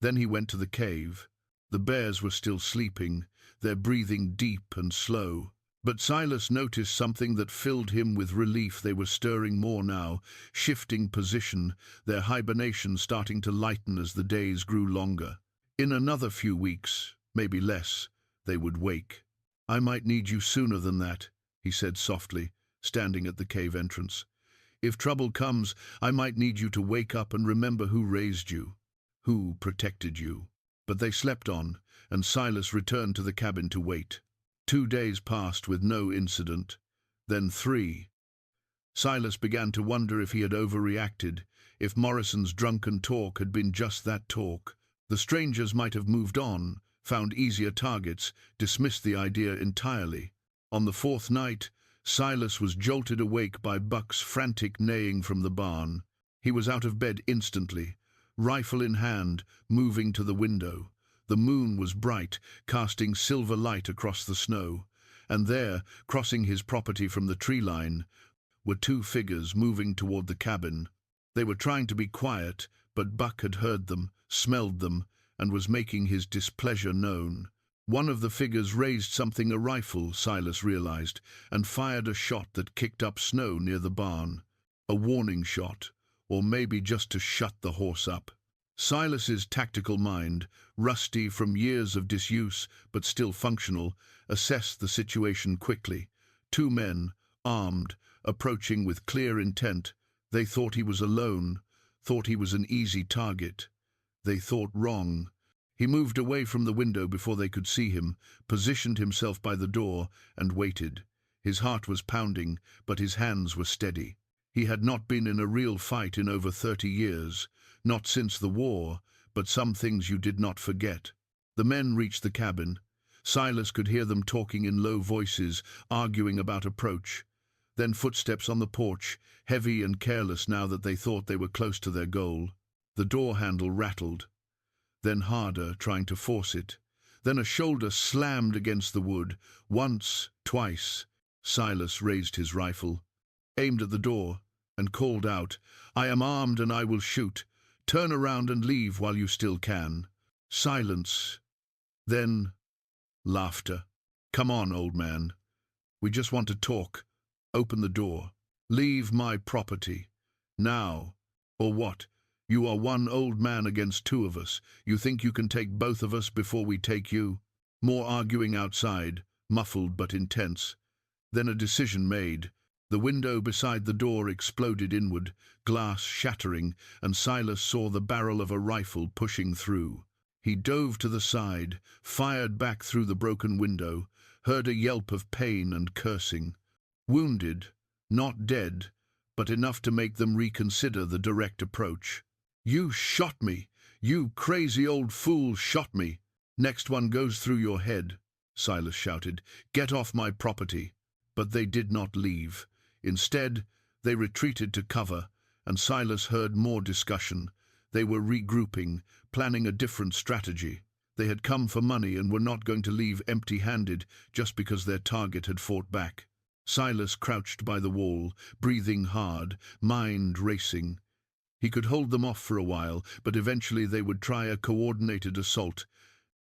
Then he went to the cave. The bears were still sleeping, their breathing deep and slow. But Silas noticed something that filled him with relief. They were stirring more now, shifting position, their hibernation starting to lighten as the days grew longer. In another few weeks, maybe less, they would wake. "I might need you sooner than that," he said softly, standing at the cave entrance. "If trouble comes, I might need you to wake up and remember who raised you, who protected you." But they slept on, and Silas returned to the cabin to wait. 2 days passed with no incident, then 3. Silas began to wonder if he had overreacted, if Morrison's drunken talk had been just that talk. The strangers might have moved on, found easier targets, dismissed the idea entirely. On the 4th night, Silas was jolted awake by Buck's frantic neighing from the barn. He was out of bed instantly, rifle in hand, moving to the window. The moon was bright, casting silver light across the snow, and there, crossing his property from the tree line, were 2 figures moving toward the cabin. They were trying to be quiet, but Buck had heard them, smelled them, and was making his displeasure known. One of the figures raised something, a rifle, Silas realized, and fired a shot that kicked up snow near the barn. A warning shot, or maybe just to shut the horse up. Silas's tactical mind, rusty from years of disuse but still functional, assessed the situation quickly. 2 men, armed, approaching with clear intent. They thought he was alone, thought he was an easy target. They thought wrong. He moved away from the window before they could see him, positioned himself by the door, and waited. His heart was pounding, but his hands were steady. He had not been in a real fight in over 30 years. Not since the war, but some things you did not forget. The men reached the cabin. Silas could hear them talking in low voices, arguing about approach. Then footsteps on the porch, heavy and careless now that they thought they were close to their goal. The door handle rattled, then harder, trying to force it. Then a shoulder slammed against the wood, once, twice. Silas raised his rifle, aimed at the door, and called out, "I am armed and I will shoot. Turn around and leave while you still can." Silence. Then laughter. "Come on, old man. We just want to talk. Open the door. Leave my property. Now. Or what? You are one old man against 2 of us. You think you can take both of us before we take you?" More arguing outside, muffled but intense. Then a decision made. The window beside the door exploded inward, glass shattering, and Silas saw the barrel of a rifle pushing through. He dove to the side, fired back through the broken window, heard a yelp of pain and cursing. Wounded, not dead, but enough to make them reconsider the direct approach. "You shot me! You crazy old fool shot me! Next one goes through your head," Silas shouted. "Get off my property." But they did not leave. Instead, they retreated to cover, and Silas heard more discussion. They were regrouping, planning a different strategy. They had come for money and were not going to leave empty-handed just because their target had fought back. Silas crouched by the wall, breathing hard, mind racing. He could hold them off for a while, but eventually they would try a coordinated assault,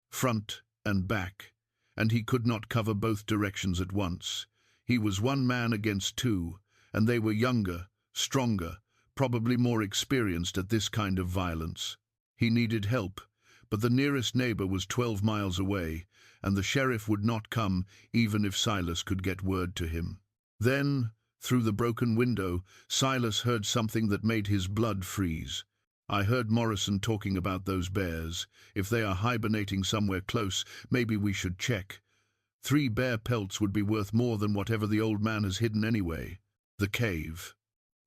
front and back, and he could not cover both directions at once. He was 1 man against 2, and they were younger, stronger, probably more experienced at this kind of violence. He needed help, but the nearest neighbor was 12 miles away, and the sheriff would not come even if Silas could get word to him. Then, through the broken window, Silas heard something that made his blood freeze. "I heard Morrison talking about those bears. If they are hibernating somewhere close, maybe we should check. 3 bear pelts would be worth more than whatever the old man has hidden anyway." The cave.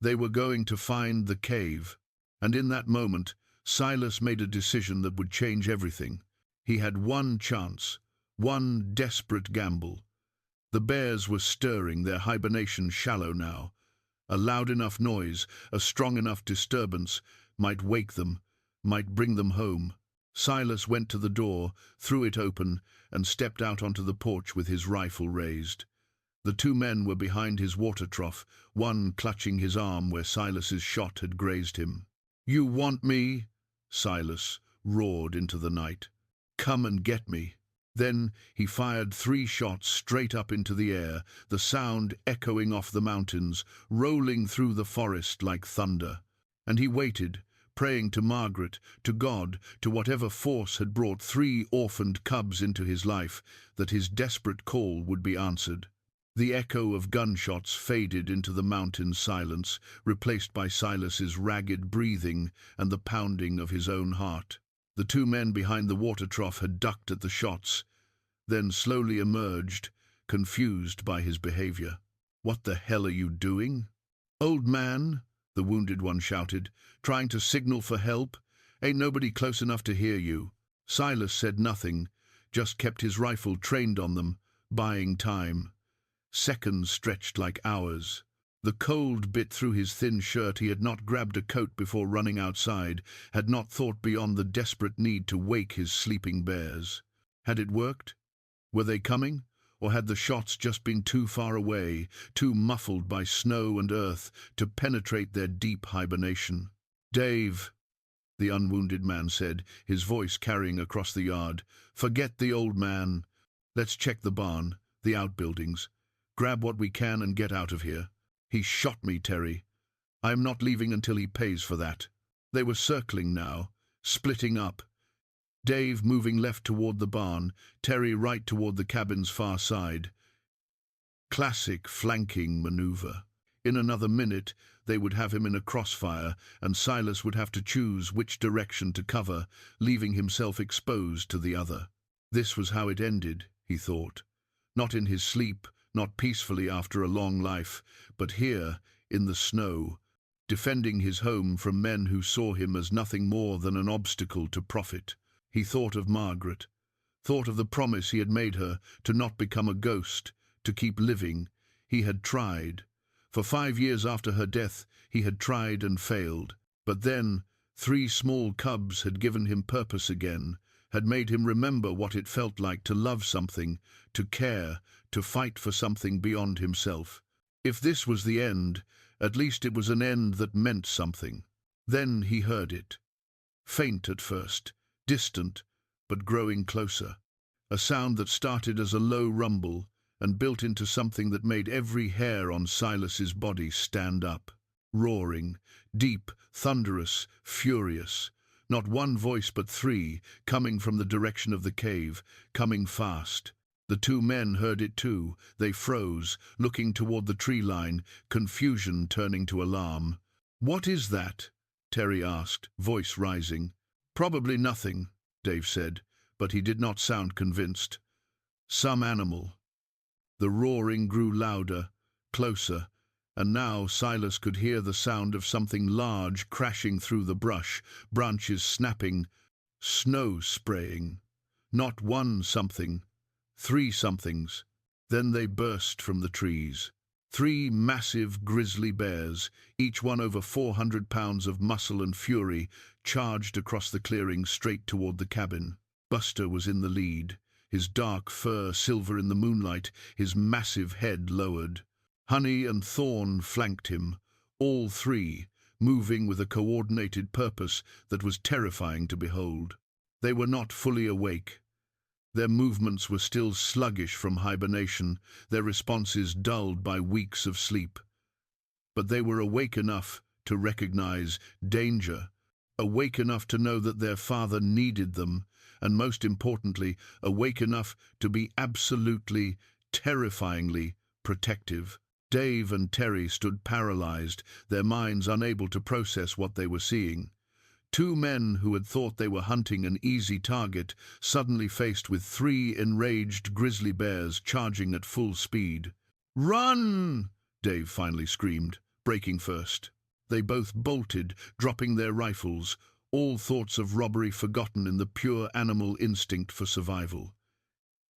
They were going to find the cave. And in that moment, Silas made a decision that would change everything. He had one chance, one desperate gamble. The bears were stirring, their hibernation shallow now. A loud enough noise, a strong enough disturbance, might wake them, might bring them home. Silas went to the door, threw it open, and stepped out onto the porch with his rifle raised. The two men were behind his water trough, one clutching his arm where Silas's shot had grazed him. "You want me?" Silas roared into the night. "Come and get me." Then he fired 3 shots straight up into the air, the sound echoing off the mountains, rolling through the forest like thunder. And he waited, praying to Margaret, to God, to whatever force had brought 3 orphaned cubs into his life, that his desperate call would be answered. The echo of gunshots faded into the mountain silence, replaced by Silas's ragged breathing and the pounding of his own heart. The 2 men behind the water trough had ducked at the shots, then slowly emerged, confused by his behavior. "What the hell are you doing?" "Old man," the wounded one shouted, "trying to signal for help. Ain't nobody close enough to hear you." Silas said nothing, just kept his rifle trained on them, buying time. Seconds stretched like hours. The cold bit through his thin shirt. He had not grabbed a coat before running outside, had not thought beyond the desperate need to wake his sleeping bears. Had it worked? Were they coming? Or had the shots just been too far away, too muffled by snow and earth, to penetrate their deep hibernation? "Dave," the unwounded man said, his voice carrying across the yard, "forget the old man. Let's check the barn, the outbuildings. Grab what we can and get out of here. He shot me, Terry. I am not leaving until he pays for that." They were circling now, splitting up. Dave moving left toward the barn, Terry right toward the cabin's far side. Classic flanking maneuver. In another minute, they would have him in a crossfire, and Silas would have to choose which direction to cover, leaving himself exposed to the other. This was how it ended, he thought. Not in his sleep, not peacefully after a long life, but here, in the snow, defending his home from men who saw him as nothing more than an obstacle to profit. He thought of Margaret, thought of the promise he had made her to not become a ghost, to keep living. He had tried. For 5 years after her death, he had tried and failed. But then, 3 small cubs had given him purpose again, had made him remember what it felt like to love something, to care, to fight for something beyond himself. If this was the end, at least it was an end that meant something. Then he heard it. Faint at first, distant, but growing closer. A sound that started as a low rumble and built into something that made every hair on Silas's body stand up. Roaring, deep, thunderous, furious. Not one voice but 3, coming from the direction of the cave, coming fast. The 2 men heard it too. They froze, looking toward the tree line, confusion turning to alarm. "What is that?" Terry asked, voice rising. "Probably nothing," Dave said, but he did not sound convinced. "Some animal." The roaring grew louder, closer, and now Silas could hear the sound of something large crashing through the brush, branches snapping, snow spraying. Not one something, 3 somethings. Then they burst from the trees. 3 massive grizzly bears, each one over 400 pounds of muscle and fury, charged across the clearing straight toward the cabin. Buster was in the lead, his dark fur silver in the moonlight, his massive head lowered. Honey and Thorn flanked him, all 3, moving with a coordinated purpose that was terrifying to behold. They were not fully awake. Their movements were still sluggish from hibernation, their responses dulled by weeks of sleep. But they were awake enough to recognize danger, awake enough to know that their father needed them, and most importantly, awake enough to be absolutely, terrifyingly protective. Dave and Terry stood paralyzed, their minds unable to process what they were seeing. 2 men who had thought they were hunting an easy target, suddenly faced with 3 enraged grizzly bears charging at full speed. "Run!" Dave finally screamed, breaking first. They both bolted, dropping their rifles, all thoughts of robbery forgotten in the pure animal instinct for survival.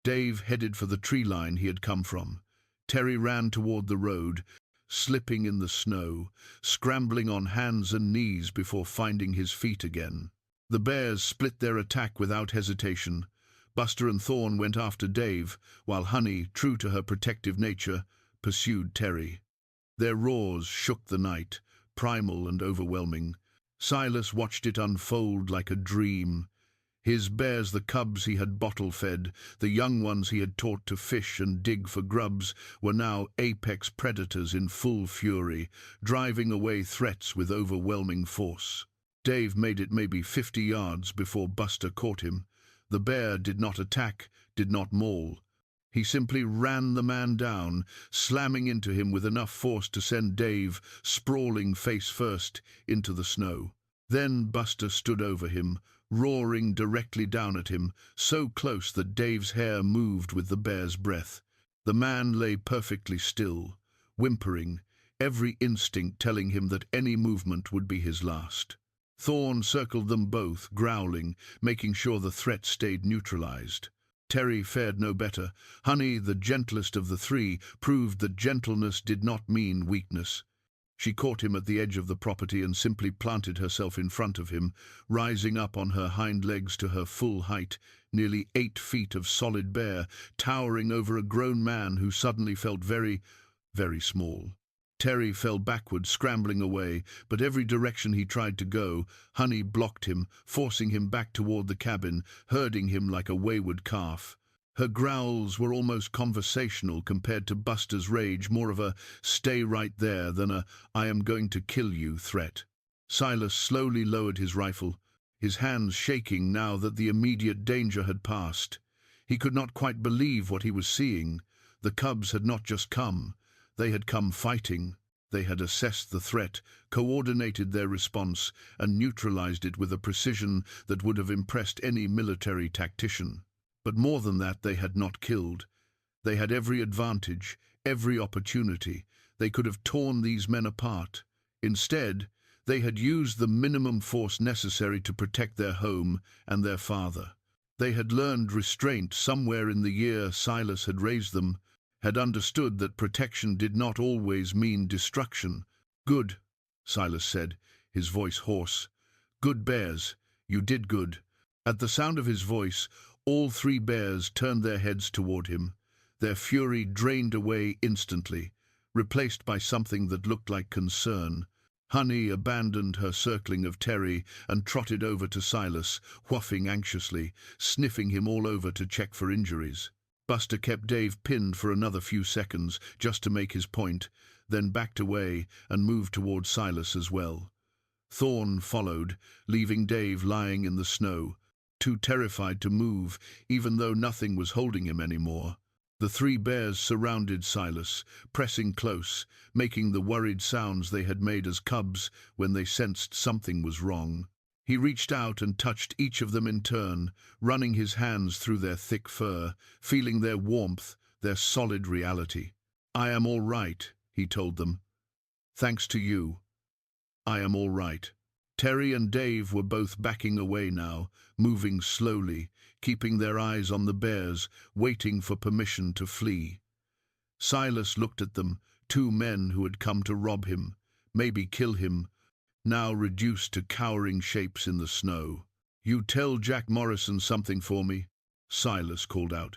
Dave headed for the tree line he had come from. Terry ran toward the road, slipping in the snow, scrambling on hands and knees before finding his feet again. The bears split their attack without hesitation. Buster and Thorn went after Dave, while Honey, true to her protective nature, pursued Terry. Their roars shook the night, primal and overwhelming. Silas watched it unfold like a dream. His bears, the cubs he had bottle-fed, the young ones he had taught to fish and dig for grubs, were now apex predators in full fury, driving away threats with overwhelming force. Dave made it maybe 50 yards before Buster caught him. The bear did not attack, did not maul. He simply ran the man down, slamming into him with enough force to send Dave, sprawling face first, into the snow. Then Buster stood over him, roaring directly down at him, so close that Dave's hair moved with the bear's breath. The man lay perfectly still, whimpering, every instinct telling him that any movement would be his last. Thorn circled them both, growling, making sure the threat stayed neutralized. Terry fared no better. Honey, the gentlest of the three, proved that gentleness did not mean weakness. She caught him at the edge of the property and simply planted herself in front of him, rising up on her hind legs to her full height, nearly 8 feet of solid bear, towering over a grown man who suddenly felt very, very small. Terry fell backward, scrambling away, but every direction he tried to go, Honey blocked him, forcing him back toward the cabin, herding him like a wayward calf. Her growls were almost conversational compared to Buster's rage, more of a "stay right there" than a "I am going to kill you" threat. Silas slowly lowered his rifle, his hands shaking now that the immediate danger had passed. He could not quite believe what he was seeing. The cubs had not just come. They had come fighting. They had assessed the threat, coordinated their response, and neutralized it with a precision that would have impressed any military tactician. But more than that, they had not killed. They had every advantage, every opportunity. They could have torn these men apart. Instead, they had used the minimum force necessary to protect their home and their father. They had learned restraint somewhere in the year Silas had raised them, had understood that protection did not always mean destruction. "Good," Silas said, his voice hoarse. "Good bears, you did good." At the sound of his voice, all 3 bears turned their heads toward him, their fury drained away instantly, replaced by something that looked like concern. Honey abandoned her circling of Terry and trotted over to Silas, whuffing anxiously, sniffing him all over to check for injuries. Buster kept Dave pinned for another few seconds, just to make his point, then backed away and moved toward Silas as well. Thorn followed, leaving Dave lying in the snow, too terrified to move, even though nothing was holding him anymore. The 3 bears surrounded Silas, pressing close, making the worried sounds they had made as cubs when they sensed something was wrong. He reached out and touched each of them in turn, running his hands through their thick fur, feeling their warmth, their solid reality. "I am all right," he told them. "Thanks to you. I am all right." Terry and Dave were both backing away now, moving slowly, keeping their eyes on the bears, waiting for permission to flee. Silas looked at them, 2 men who had come to rob him, maybe kill him, now reduced to cowering shapes in the snow. "You tell Jack Morrison something for me," Silas called out.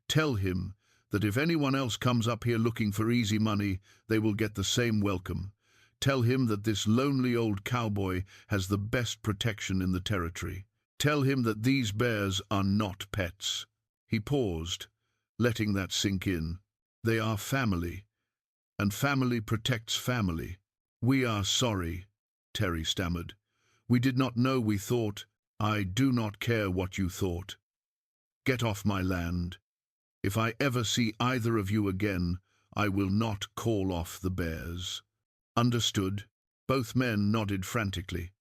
"Tell him that if anyone else comes up here looking for easy money, they will get the same welcome. Tell him that this lonely old cowboy has the best protection in the territory. Tell him that these bears are not pets." He paused, letting that sink in. "They are family, and family protects family." "We are sorry," Terry stammered. "We did not know. We thought—" "I do not care what you thought. Get off my land. If I ever see either of you again, I will not call off the bears." "Understood." Both men nodded frantically.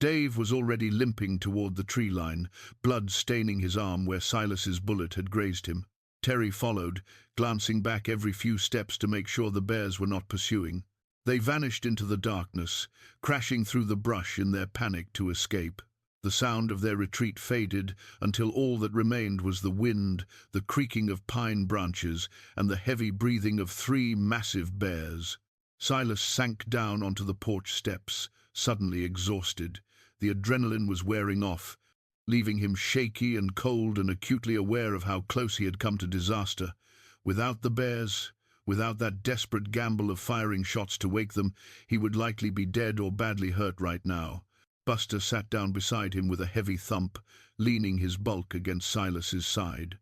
Dave was already limping toward the tree line, blood staining his arm where Silas's bullet had grazed him. Terry followed, glancing back every few steps to make sure the bears were not pursuing. They vanished into the darkness, crashing through the brush in their panic to escape. The sound of their retreat faded until all that remained was the wind, the creaking of pine branches, and the heavy breathing of three massive bears. Silas sank down onto the porch steps, suddenly exhausted. The adrenaline was wearing off, leaving him shaky and cold and acutely aware of how close he had come to disaster. Without the bears, without that desperate gamble of firing shots to wake them, he would likely be dead or badly hurt right now. Buster sat down beside him with a heavy thump, leaning his bulk against Silas's side.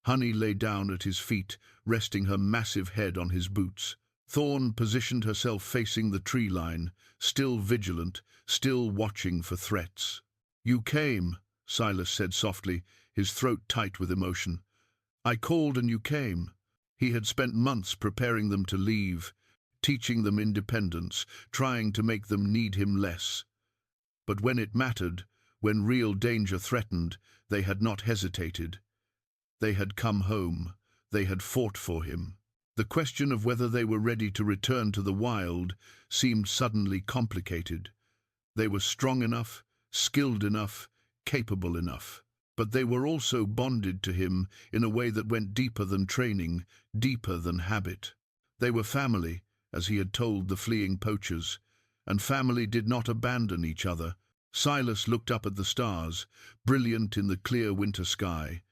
Honey lay down at his feet, resting her massive head on his boots. Thorn positioned herself facing the tree line, still vigilant, still watching for threats. "You came," Silas said softly, his throat tight with emotion. "I called and you came." He had spent months preparing them to leave, teaching them independence, trying to make them need him less. But when it mattered, when real danger threatened, they had not hesitated. They had come home. They had fought for him. The question of whether they were ready to return to the wild seemed suddenly complicated. They were strong enough, skilled enough, capable enough. But they were also bonded to him in a way that went deeper than training, deeper than habit. They were family, as he had told the fleeing poachers, and family did not abandon each other. Silas looked up at the stars, brilliant in the clear winter sky.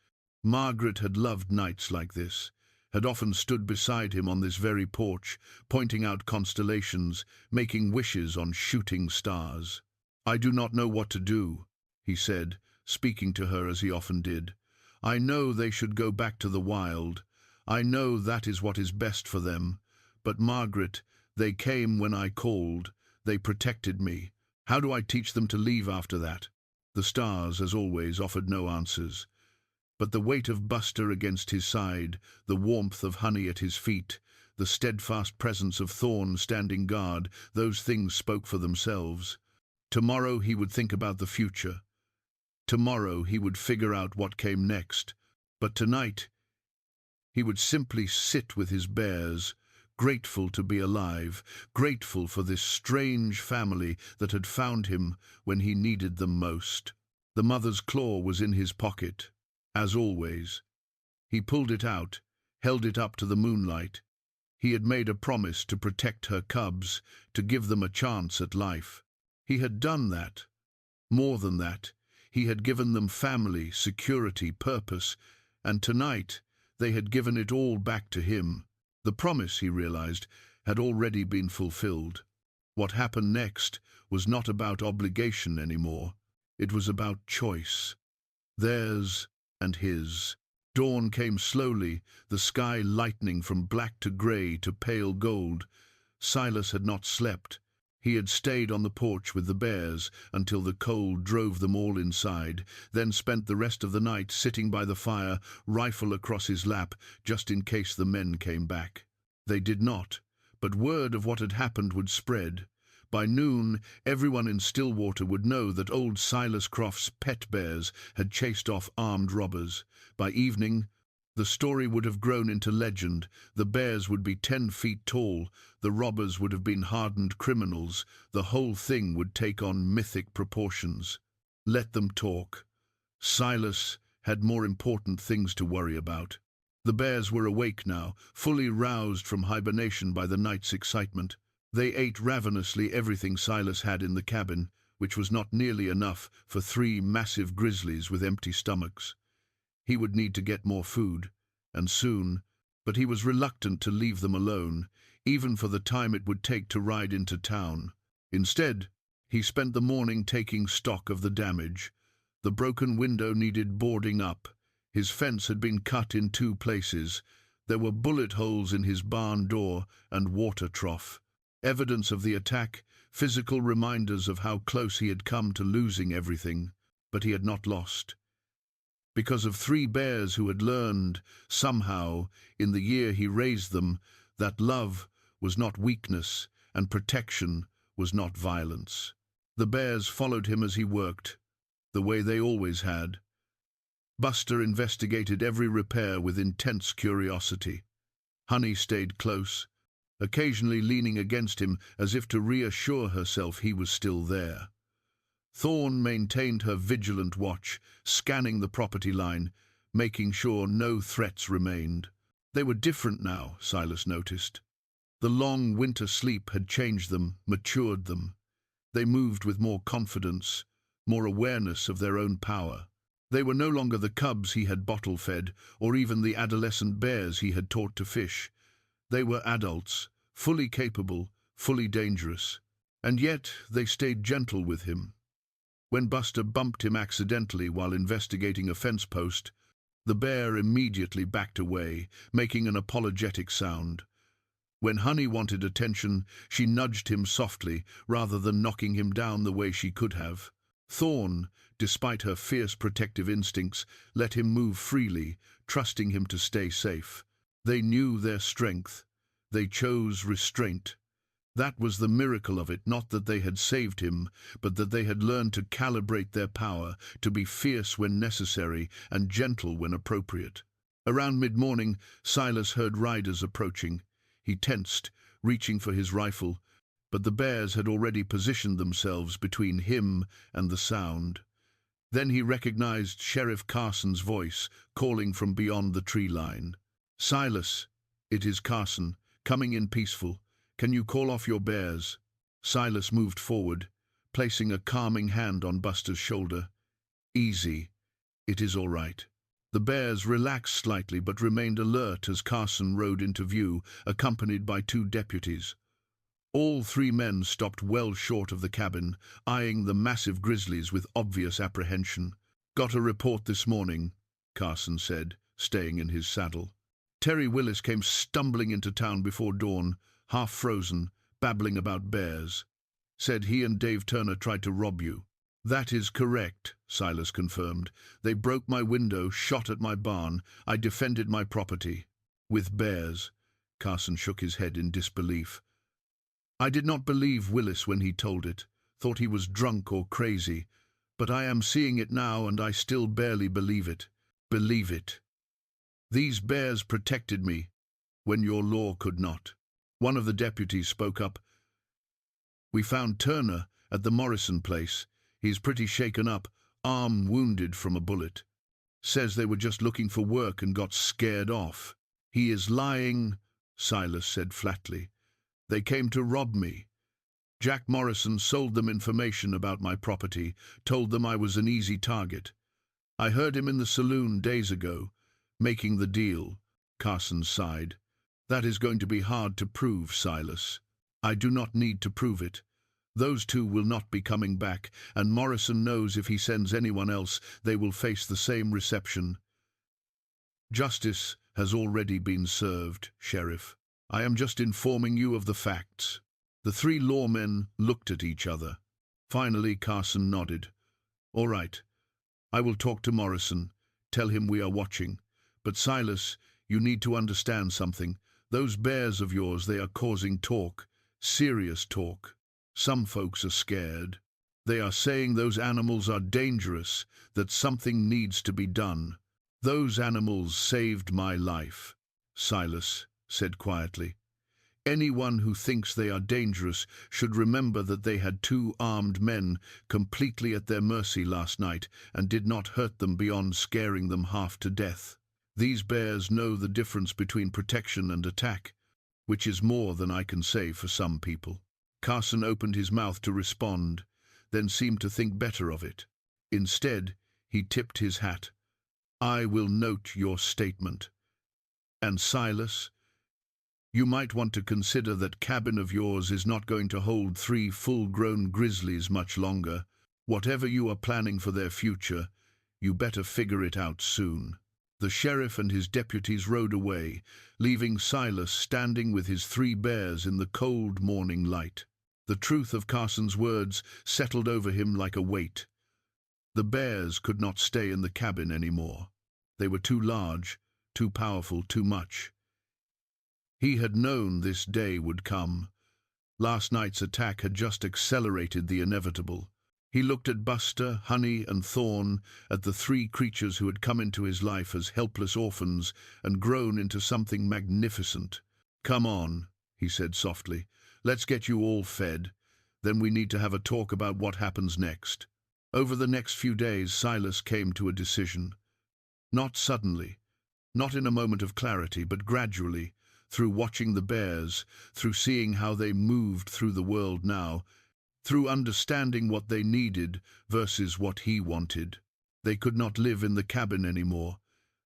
Margaret had loved nights like this, had often stood beside him on this very porch, pointing out constellations, making wishes on shooting stars. "I do not know what to do," he said, speaking to her as he often did. "I know they should go back to the wild. I know that is what is best for them. But Margaret, they came when I called. They protected me. How do I teach them to leave after that?" The stars, as always, offered no answers. But the weight of Buster against his side, the warmth of Honey at his feet, the steadfast presence of Thorn standing guard, those things spoke for themselves. Tomorrow he would think about the future. Tomorrow he would figure out what came next. But tonight he would simply sit with his bears, grateful to be alive, grateful for this strange family that had found him when he needed them most. The mother's claw was in his pocket, as always. He pulled it out, held it up to the moonlight. He had made a promise to protect her cubs, to give them a chance at life. He had done that. More than that, he had given them family, security, purpose, and tonight they had given it all back to him. The promise, he realized, had already been fulfilled. What happened next was not about obligation anymore. It was about choice. Theirs and his. Dawn came slowly, the sky lightening from black to grey to pale gold. Silas had not slept. He had stayed on the porch with the bears until the cold drove them all inside, then spent the rest of the night sitting by the fire, rifle across his lap, just in case the men came back. They did not, but word of what had happened would spread. By noon, everyone in Stillwater would know that old Silas Croft's pet bears had chased off armed robbers. By evening, the story would have grown into legend. The bears would be 10 feet tall, the robbers would have been hardened criminals, the whole thing would take on mythic proportions. Let them talk. Silas had more important things to worry about. The bears were awake now, fully roused from hibernation by the night's excitement. They ate ravenously everything Silas had in the cabin, which was not nearly enough for 3 massive grizzlies with empty stomachs. He would need to get more food, and soon, but he was reluctant to leave them alone, even for the time it would take to ride into town. Instead, he spent the morning taking stock of the damage. The broken window needed boarding up. His fence had been cut in 2 places. There were bullet holes in his barn door and water trough. Evidence of the attack, physical reminders of how close he had come to losing everything. But he had not lost. Because of 3 bears who had learned, somehow, in the year he raised them, that love was not weakness and protection was not violence. The bears followed him as he worked, the way they always had. Buster investigated every repair with intense curiosity. Honey stayed close, occasionally leaning against him as if to reassure herself he was still there. Thorn maintained her vigilant watch, scanning the property line, making sure no threats remained. They were different now, Silas noticed. The long winter sleep had changed them, matured them. They moved with more confidence, more awareness of their own power. They were no longer the cubs he had bottle-fed, or even the adolescent bears he had taught to fish. They were adults, fully capable, fully dangerous. And yet they stayed gentle with him. When Buster bumped him accidentally while investigating a fence post, the bear immediately backed away, making an apologetic sound. When Honey wanted attention, she nudged him softly, rather than knocking him down the way she could have. Thorn, despite her fierce protective instincts, let him move freely, trusting him to stay safe. They knew their strength. They chose restraint. That was the miracle of it, not that they had saved him, but that they had learned to calibrate their power, to be fierce when necessary and gentle when appropriate. Around mid-morning, Silas heard riders approaching. He tensed, reaching for his rifle, but the bears had already positioned themselves between him and the sound. Then he recognized Sheriff Carson's voice, calling from beyond the tree line. "Silas, it is Carson, coming in peaceful. Can you call off your bears?" Silas moved forward, placing a calming hand on Buster's shoulder. "Easy. It is all right." The bears relaxed slightly but remained alert as Carson rode into view, accompanied by 2 deputies. All 3 men stopped well short of the cabin, eyeing the massive grizzlies with obvious apprehension. "Got a report this morning," Carson said, staying in his saddle. "Terry Willis came stumbling into town before dawn, half frozen, babbling about bears. Said he and Dave Turner tried to rob you." "That is correct," Silas confirmed. "They broke my window, shot at my barn. I defended my property." "With bears?" Carson shook his head in disbelief. "I did not believe Willis when he told it, thought he was drunk or crazy. But I am seeing it now, and I still barely believe it. Believe it. These bears protected me when your law could not." One of the deputies spoke up. "We found Turner at the Morrison place. He's pretty shaken up, arm wounded from a bullet. Says they were just looking for work and got scared off." "He is lying," Silas said flatly. "They came to rob me. Jack Morrison sold them information about my property, told them I was an easy target. I heard him in the saloon days ago, making the deal." Carson sighed. "That is going to be hard to prove, Silas." "I do not need to prove it. Those 2 will not be coming back, and Morrison knows if he sends anyone else, they will face the same reception. Justice has already been served, Sheriff. I am just informing you of the facts." The 3 lawmen looked at each other. Finally, Carson nodded. "All right. I will talk to Morrison, tell him we are watching. But Silas, you need to understand something. Those bears of yours, they are causing talk, serious talk. Some folks are scared. They are saying those animals are dangerous, that something needs to be done. Those animals saved my life," Silas said quietly. "Anyone who thinks they are dangerous should remember that they had 2 armed men completely at their mercy last night and did not hurt them beyond scaring them half to death. These bears know the difference between protection and attack, which is more than I can say for some people." Carson opened his mouth to respond, then seemed to think better of it. Instead, he tipped his hat. "I will note your statement. And Silas, you might want to consider that cabin of yours is not going to hold 3 full-grown grizzlies much longer. Whatever you are planning for their future, you better figure it out soon." The sheriff and his deputies rode away, leaving Silas standing with his 3 bears in the cold morning light. The truth of Carson's words settled over him like a weight. The bears could not stay in the cabin anymore. They were too large, too powerful, too much. He had known this day would come. Last night's attack had just accelerated the inevitable. He looked at Buster, Honey, and Thorn, at the 3 creatures who had come into his life as helpless orphans and grown into something magnificent. "Come on," he said softly. "Let's get you all fed. Then we need to have a talk about what happens next." Over the next few days, Silas came to a decision. Not suddenly, not in a moment of clarity, but gradually, through watching the bears, through seeing how they moved through the world now, through understanding what they needed versus what he wanted. They could not live in the cabin anymore.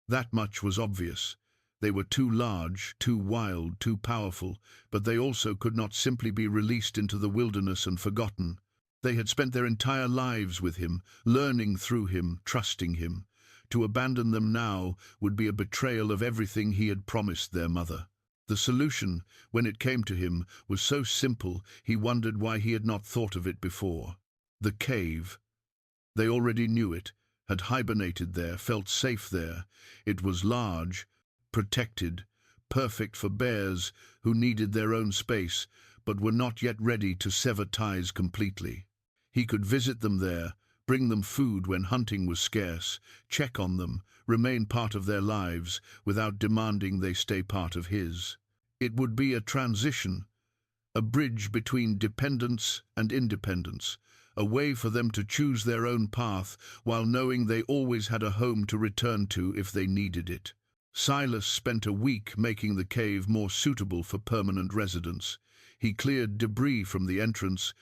That much was obvious. They were too large, too wild, too powerful, but they also could not simply be released into the wilderness and forgotten. They had spent their entire lives with him, learning through him, trusting him. To abandon them now would be a betrayal of everything he had promised their mother. The solution, when it came to him, was so simple he wondered why he had not thought of it before. The cave. They already knew it, had hibernated there, felt safe there. It was large, protected, perfect for bears who needed their own space, but were not yet ready to sever ties completely. He could visit them there, bring them food when hunting was scarce, check on them, remain part of their lives without demanding they stay part of his. It would be a transition, a bridge between dependence and independence, a way for them to choose their own path while knowing they always had a home to return to if they needed it. Silas spent a week making the cave more suitable for permanent residence. He cleared debris from the entrance,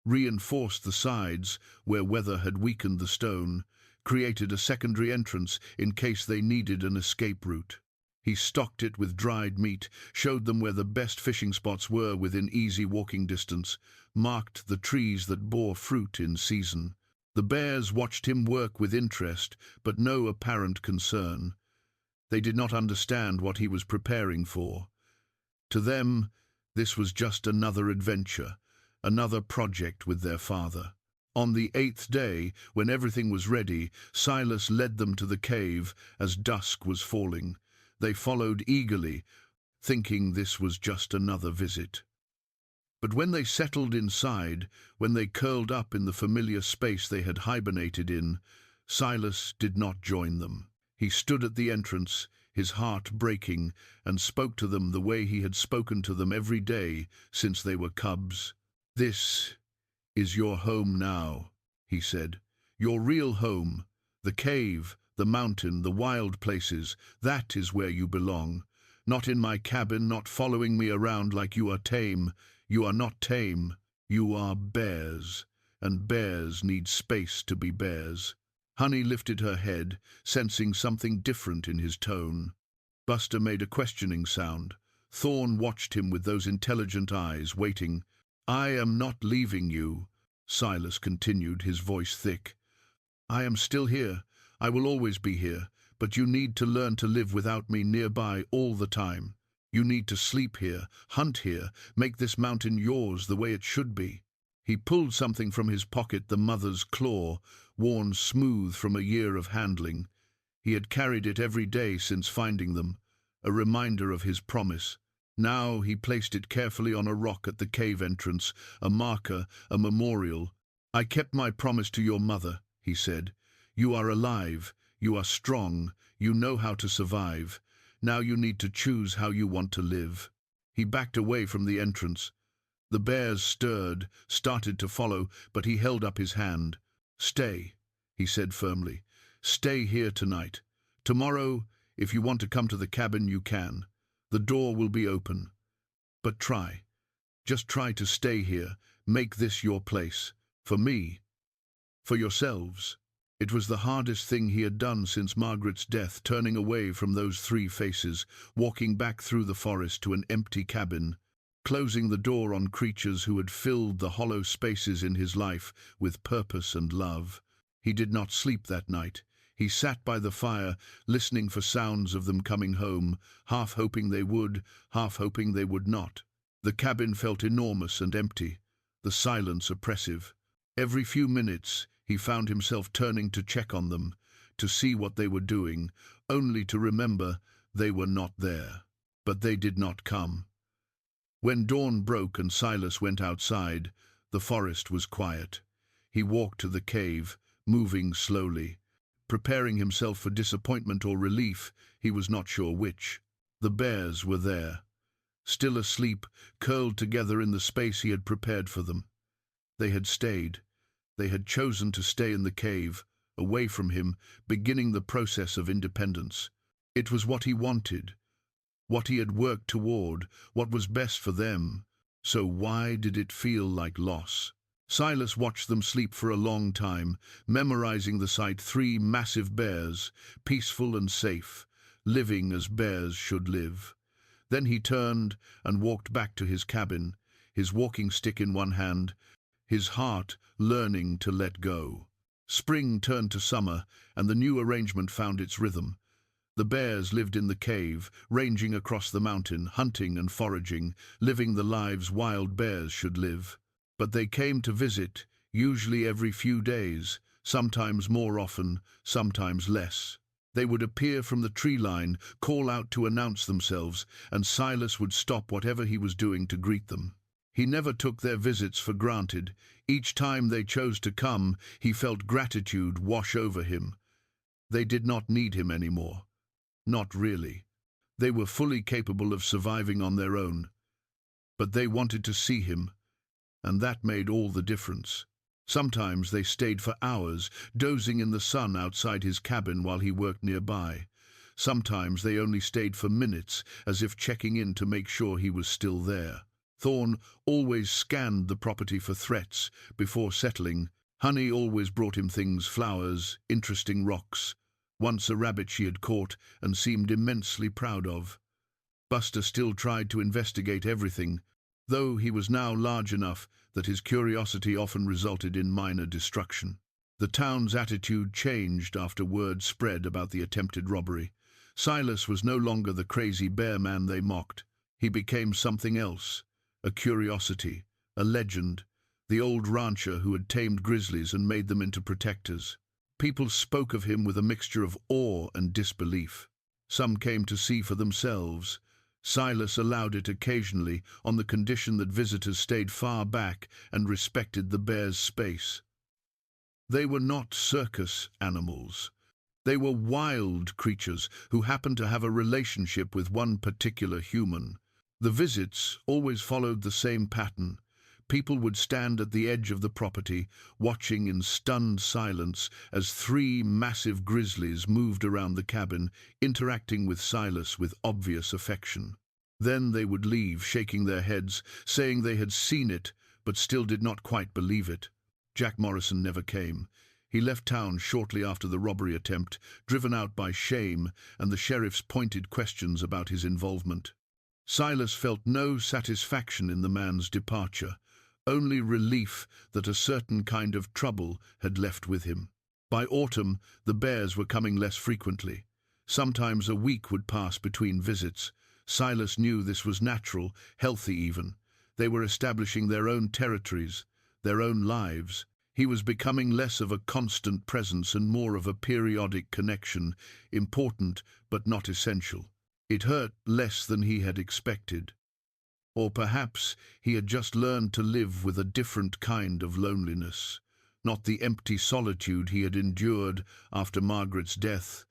reinforced the sides where weather had weakened the stone, created a secondary entrance in case they needed an escape route. He stocked it with dried meat, showed them where the best fishing spots were within easy walking distance, marked the trees that bore fruit in season. The bears watched him work with interest, but no apparent concern. They did not understand what he was preparing for. To them, this was just another adventure, another project with their father. On the 8th day, when everything was ready, Silas led them to the cave as dusk was falling. They followed eagerly, thinking this was just another visit. But when they settled inside, when they curled up in the familiar space they had hibernated in, Silas did not join them. He stood at the entrance, his heart breaking, and spoke to them the way he had spoken to them every day since they were cubs. "This is your home now," he said. "Your real home. The cave, the mountain, the wild places, that is where you belong. Not in my cabin, not following me around like you are tame. You are not tame. You are bears, and bears need space to be bears." Honey lifted her head, sensing something different in his tone. Buster made a questioning sound. Thorn watched him with those intelligent eyes, waiting. "I am not leaving you," Silas continued, his voice thick. "I am still here. I will always be here, but you need to learn to live without me nearby all the time. You need to sleep here, hunt here, make this mountain yours the way it should be." He pulled something from his pocket, the mother's claw, worn smooth from a year of handling. He had carried it every day since finding them, a reminder of his promise. Now he placed it carefully on a rock at the cave entrance, a marker, a memorial. "I kept my promise to your mother," he said. "You are alive, you are strong, you know how to survive. Now you need to choose how you want to live." He backed away from the entrance. The bears stirred, started to follow, but he held up his hand. "Stay," he said firmly. "Stay here tonight. Tomorrow, if you want to come to the cabin, you can. The door will be open. But try. Just try to stay here. Make this your place. For me. For yourselves." It was the hardest thing he had done since Margaret's death, turning away from those three faces, walking back through the forest to an empty cabin, closing the door on creatures who had filled the hollow spaces in his life with purpose and love. He did not sleep that night. He sat by the fire, listening for sounds of them coming home, half hoping they would, half hoping they would not. The cabin felt enormous and empty, the silence oppressive. Every few minutes he found himself turning to check on them, to see what they were doing, only to remember they were not there. But they did not come. When dawn broke and Silas went outside, the forest was quiet. He walked to the cave, moving slowly, preparing himself for disappointment or relief, he was not sure which. The bears were there, still asleep, curled together in the space he had prepared for them. They had stayed. They had chosen to stay in the cave, away from him, beginning the process of independence. It was what he wanted, what he had worked toward, what was best for them. So why did it feel like loss? Silas watched them sleep for a long time, memorizing the sight: three massive bears, peaceful and safe, living as bears should live. Then he turned and walked back to his cabin, his walking stick in one hand, his heart learning to let go. Spring turned to summer, and the new arrangement found its rhythm. The bears lived in the cave, ranging across the mountain, hunting and foraging, living the lives wild bears should live. But they came to visit, usually every few days, sometimes more often, sometimes less. They would appear from the tree line, call out to announce themselves, and Silas would stop whatever he was doing to greet them. He never took their visits for granted. Each time they chose to come, he felt gratitude wash over him. They did not need him anymore. Not really. They were fully capable of surviving on their own. But they wanted to see him, and that made all the difference. Sometimes they stayed for hours, dozing in the sun outside his cabin while he worked nearby. Sometimes they only stayed for minutes, as if checking in to make sure he was still there. Thorn always scanned the property for threats before settling. Honey always brought him things: flowers, interesting rocks, once a rabbit she had caught and seemed immensely proud of. Buster still tried to investigate everything, though he was now large enough that his curiosity often resulted in minor destruction. The town's attitude changed after word spread about the attempted robbery. Silas was no longer the crazy bear man they mocked. He became something else, a curiosity, a legend, the old rancher who had tamed grizzlies and made them into protectors. People spoke of him with a mixture of awe and disbelief. Some came to see for themselves. Silas allowed it occasionally, on the condition that visitors stayed far back and respected the bear's space. They were not circus animals. They were wild creatures who happened to have a relationship with one particular human. The visits always followed the same pattern. People would stand at the edge of the property, watching in stunned silence as three massive grizzlies moved around the cabin, interacting with Silas with obvious affection. Then they would leave, shaking their heads, saying they had seen it, but still did not quite believe it. Jack Morrison never came. He left town shortly after the robbery attempt, driven out by shame and the sheriff's pointed questions about his involvement. Silas felt no satisfaction in the man's departure, only relief that a certain kind of trouble had left with him. By autumn, the bears were coming less frequently. Sometimes a week would pass between visits. Silas knew this was natural, healthy even. They were establishing their own territories, their own lives. He was becoming less of a constant presence and more of a periodic connection, important but not essential. It hurt less than he had expected. Or perhaps he had just learned to live with a different kind of loneliness, not the empty solitude he had endured after Margaret's death,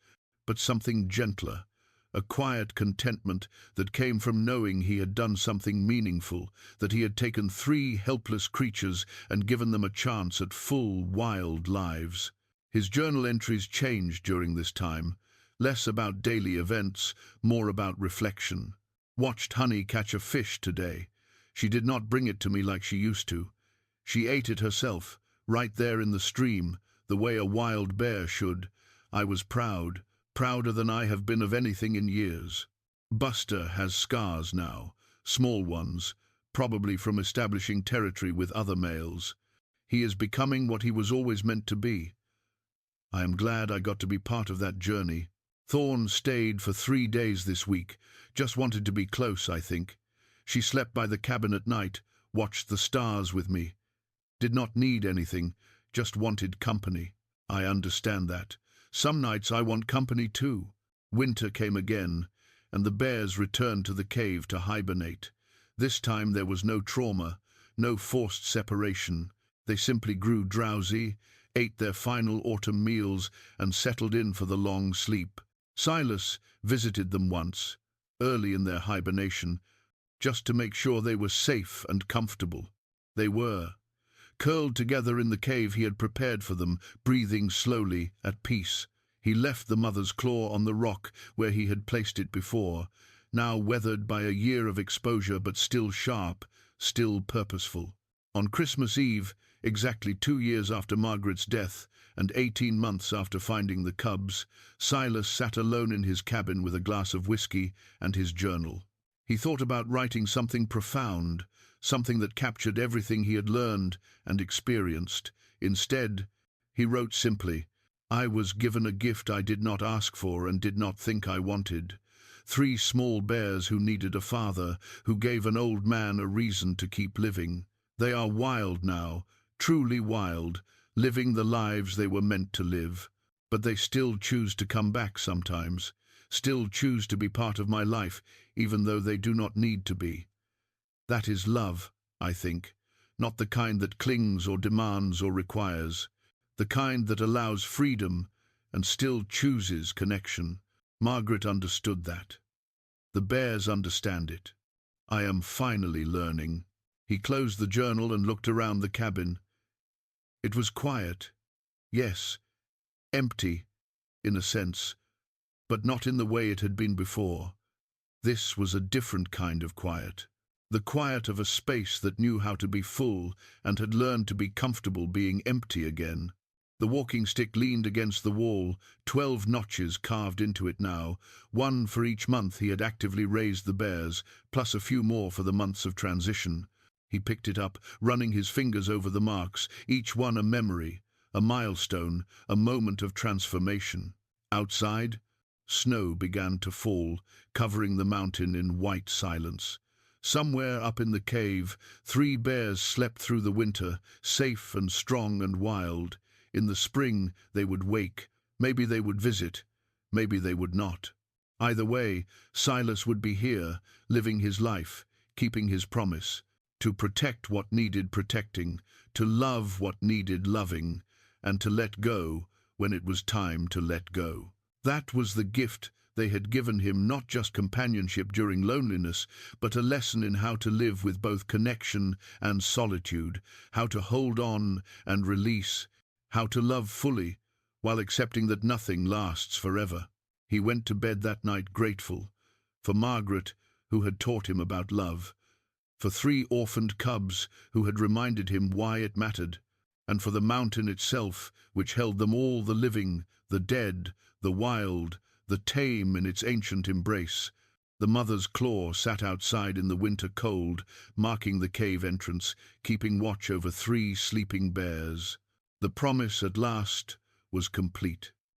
but something gentler, a quiet contentment that came from knowing he had done something meaningful, that he had taken three helpless creatures and given them a chance at full, wild lives. His journal entries changed during this time, less about daily events, more about reflection. Watched Honey catch a fish today. She did not bring it to me like she used to. She ate it herself, right there in the stream, the way a wild bear should. I was proud, prouder than I have been of anything in years. Buster has scars now, small ones, probably from establishing territory with other males. He is becoming what he was always meant to be. I am glad I got to be part of that journey. Thorn stayed for 3 days this week, just wanted to be close, I think. She slept by the cabin at night, watched the stars with me. Did not need anything, just wanted company. I understand that. Some nights I want company too. Winter came again, and the bears returned to the cave to hibernate. This time there was no trauma, no forced separation. They simply grew drowsy, ate their final autumn meals, and settled in for the long sleep. Silas visited them once, early in their hibernation, just to make sure they were safe and comfortable. They were. Curled together in the cave he had prepared for them, breathing slowly, at peace. He left the mother's claw on the rock where he had placed it before, now weathered by a year of exposure but still sharp, still purposeful. On Christmas Eve, exactly 2 years after Margaret's death and 18 months after finding the cubs, Silas sat alone in his cabin with a glass of whiskey and his journal. He thought about writing something profound, something that captured everything he had learned and experienced. Instead, he wrote simply, "I was given a gift I did not ask for and did not think I wanted. 3 small bears who needed a father, who gave an old man a reason to keep living. They are wild now, truly wild, living the lives they were meant to live. But they still choose to come back sometimes, still choose to be part of my life, even though they do not need to be. That is love, I think, not the kind that clings or demands or requires, the kind that allows freedom and still chooses connection." Margaret understood that. The bears understand it. I am finally learning. He closed the journal and looked around the cabin. It was quiet, yes, empty, in a sense, but not in the way it had been before. This was a different kind of quiet. The quiet of a space that knew how to be full and had learned to be comfortable being empty again. The walking stick leaned against the wall, 12 notches carved into it now, 1 for each month he had actively raised the bears, plus a few more for the months of transition. He picked it up, running his fingers over the marks, each one a memory, a milestone, a moment of transformation. Outside, snow began to fall, covering the mountain in white silence. Somewhere up in the cave, 3 bears slept through the winter, safe and strong and wild. In the spring, they would wake. Maybe they would visit. Maybe they would not. Either way, Silas would be here, living his life, keeping his promise, to protect what needed protecting, to love what needed loving, and to let go when it was time to let go. That was the gift they had given him, not just companionship during loneliness, but a lesson in how to live with both connection and solitude, how to hold on and release, how to love fully while accepting that nothing lasts forever. He went to bed that night grateful for Margaret, who had taught him about love, for 3 orphaned cubs who had reminded him why it mattered, and for the mountain itself, which held them all, the living, the dead, the wild, the tame in its ancient embrace. The mother's claw sat outside in the winter cold, marking the cave entrance, keeping watch over 3 sleeping bears. The promise at last was complete.